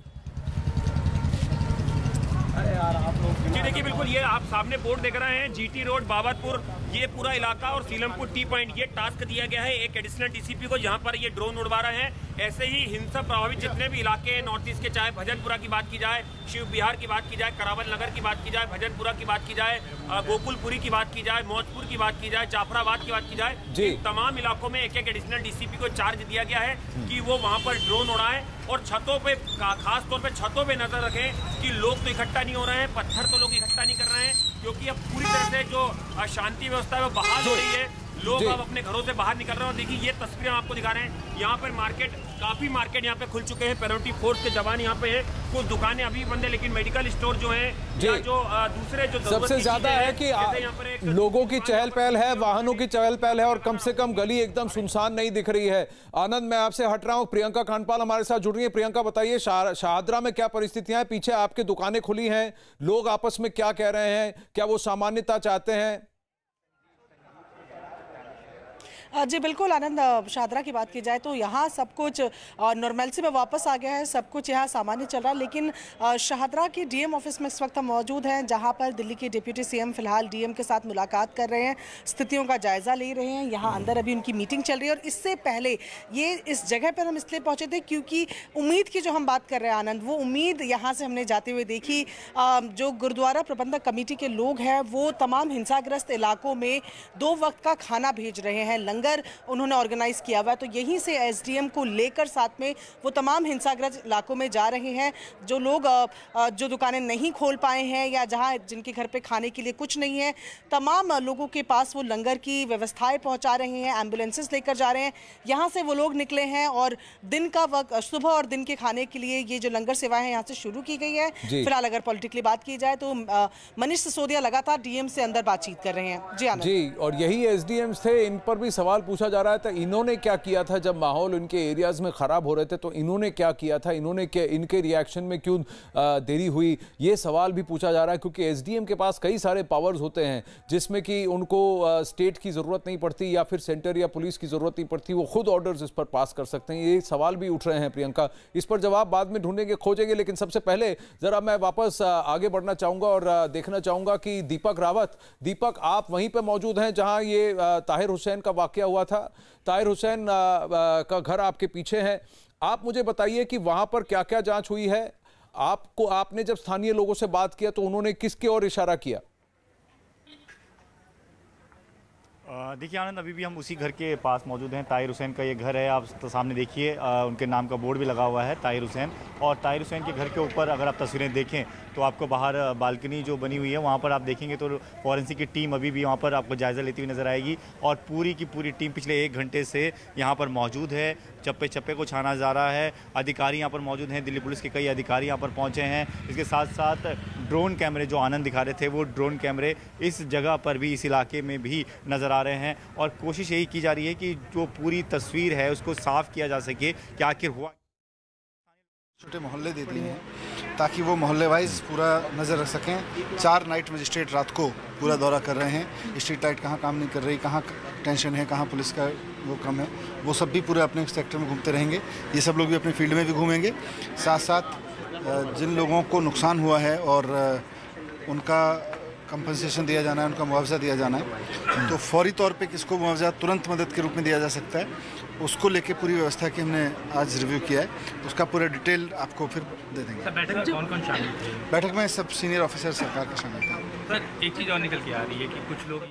जी देखिए, बिल्कुल ये आप सामने बोर्ड देख रहे हैं, जीटी रोड, बाबरपुर, ये पूरा इलाका और सीलमपुर टी पॉइंट, ये टास्क दिया गया है एक एडिशनल डीसीपी को, जहां पर ये ड्रोन उड़वा रहे हैं। ऐसे ही हिंसा प्रभावित जितने भी इलाके हैं नॉर्थ ईस्ट के, चाहे भजनपुरा की बात की जाए, शिव बिहार की बात की जाए, करावल नगर की बात की जाए, भजनपुरा की बात की जाए, गोकुलपुरी की बात की जाए, मौजपुर की बात की जाए, जाफराबाद की बात की जाए, तमाम इलाकों में एक एक एडिशनल डीसीपी को चार्ज दिया गया है कि वो वहां पर ड्रोन उड़ाएं और छतों पे, खास तौर पे छतों पे नजर रखें कि लोग तो इकट्ठा नहीं हो रहे हैं, पत्थर तो लोग इकट्ठा नहीं कर रहे हैं, क्योंकि अब पूरी तरह से जो शांति व्यवस्था है वो बहाल हो रही है। लोग अब अपने घरों से बाहर निकल रहे हैं। और देखिए ये तस्वीरें आपको दिखा रहे हैं, यहाँ पर मार्केट, काफी मार्केट यहाँ पे खुल चुके हैं, पेनल्टी फोर्स के जवान यहाँ पे हैं, कुछ दुकानें अभी बंद है, लेकिन मेडिकल स्टोर जो है या जो दूसरे जो सबसे ज्यादा है कि लोगों की चहल पहल है, वाहनों की चहल पहल है और कम से कम गली एकदम सुनसान नहीं दिख रही है। आनंद, मैं आपसे हट रहा हूँ, प्रियंका खानपाल हमारे साथ जुड़ रही है। प्रियंका, बताइए शाहदरा में क्या परिस्थितियां हैं? पीछे आपके दुकानें खुली हैं, लोग आपस में क्या कह रहे हैं, क्या वो सामान्यता चाहते हैं? जी बिल्कुल आनंद, शाहदरा की बात की जाए तो यहाँ सब कुछ नॉर्मलसी में वापस आ गया है, सब कुछ यहाँ सामान्य चल रहा है। लेकिन शाहदरा के डीएम ऑफिस में इस वक्त हम मौजूद हैं, जहाँ पर दिल्ली के डिप्टी सीएम फिलहाल डीएम के साथ मुलाकात कर रहे हैं, स्थितियों का जायजा ले रहे हैं। यहाँ अंदर अभी उनकी मीटिंग चल रही है और इससे पहले ये इस जगह पर हम इसलिए पहुँचे थे क्योंकि उम्मीद की जो हम बात कर रहे हैं आनंद, वो उम्मीद यहाँ से हमने जाते हुए देखी। जो गुरुद्वारा प्रबंधक कमेटी के लोग हैं वो तमाम हिंसाग्रस्त इलाकों में 2 वक्त का खाना भेज रहे हैं, लंगर उन्होंने ऑर्गेनाइज किया हुआ है। तो यहीं से एसडीएम को लेकर साथ में वो तमाम हिंसाग्रस्त इलाकों में जा रहे हैं। जो लोग जो दुकानें नहीं खोल पाए हैं या जहां जिनके घर पे खाने के लिए कुछ नहीं है, तमाम लोगों के पास वो लंगर की व्यवस्थाएं पहुंचा रहे हैं, एम्बुलेंसेस लेकर जा रहे हैं। यहां से वो लोग निकले हैं और दिन का वक्त, सुबह और दिन के खाने के लिए ये जो लंगर सेवाएं हैं यहाँ से शुरू की गई है। फिलहाल अगर पॉलिटिकली बात की जाए तो मनीष सिसोदिया लगातार डीएम से अंदर बातचीत कर रहे हैं। जी आनंद। जी, और यही एसडीएम थे, इन पर भी सवाल पूछा जा रहा था, इन्होंने क्या किया था जब माहौल उनके एरियाज में खराब हो रहे थे, तो इन्होंने क्या किया था, इन्होंने क्या, इनके रिएक्शन में क्यों देरी हुई, ये सवाल भी पूछा जा रहा है। क्योंकि एसडीएम के पास कई सारे पावर्स होते हैं जिसमें कि उनको स्टेट की जरूरत नहीं पड़ती या फिर सेंटर या पुलिस की जरूरत नहीं पड़ती, वो खुद ऑर्डर्स इस पर पास कर सकते हैं। ये सवाल भी उठ रहे हैं प्रियंका, इस पर जवाब बाद में ढूंढेंगे, खोजेंगे। लेकिन सबसे पहले जरा मैं वापस आगे बढ़ना चाहूंगा और देखना चाहूंगा कि दीपक रावत, दीपक आप वहीं पर मौजूद हैं जहां ये ताहिर हुसैन का वाकया हुआ था। ताहिर हुसैन का घर आपके पीछे है, आप मुझे बताइए कि वहां पर क्या क्या जांच हुई है। आपने जब स्थानीय लोगों से बात किया तो उन्होंने किसकी ओर इशारा किया? देखिए आनंद, अभी भी हम उसी घर के पास मौजूद हैं। ताहिर हुसैन का ये घर है, आप तो सामने देखिए, उनके नाम का बोर्ड भी लगा हुआ है, ताहिर हुसैन। और ताहिर हुसैन के घर के ऊपर अगर आप तस्वीरें देखें तो आपको बाहर बालकनी जो बनी हुई है वहाँ पर आप देखेंगे तो फॉरेंसिक की टीम अभी भी वहाँ पर आपको जायज़ा लेती हुई नज़र आएगी। और पूरी की पूरी टीम पिछले 1 घंटे से यहाँ पर मौजूद है, चप्पे चप्पे को छाना जा रहा है। अधिकारी यहाँ पर मौजूद हैं, दिल्ली पुलिस के कई अधिकारी यहाँ पर पहुँचे हैं। इसके साथ साथ ड्रोन कैमरे जो आनंद दिखा रहे थे, वो ड्रोन कैमरे इस जगह पर भी, इस इलाके में भी नज़र आ रहे हैं। और कोशिश यही की जा रही है कि जो पूरी तस्वीर है उसको साफ़ किया जा सके कि आखिर हुआ। छोटे मोहल्ले दे दिए हैं ताकि वो मोहल्ले वाइज पूरा नज़र रख सकें। 4 नाइट मजिस्ट्रेट रात को पूरा दौरा कर रहे हैं, स्ट्रीट लाइट कहाँ काम नहीं कर रही, कहाँ टेंशन है, कहाँ पुलिस का वो कम है, वो सब भी पूरे अपने सेक्टर में घूमते रहेंगे। ये सब लोग भी अपने फील्ड में भी घूमेंगे। साथ साथ जिन लोगों को नुकसान हुआ है और उनका कंपनसेशन दिया जाना है, उनका मुआवजा दिया जाना है, तो फौरी तौर पे किसको मुआवजा तुरंत मदद के रूप में दिया जा सकता है, उसको लेके पूरी व्यवस्था की हमने आज रिव्यू किया है। उसका पूरा डिटेल आपको फिर दे देंगे। बैठक में कौन-कौन शामिल थे? बैठक में सब सीनियर ऑफिसर सरकार के शामिल थे। सर एक चीज़ और निकल के आ रही है कि कुछ लोग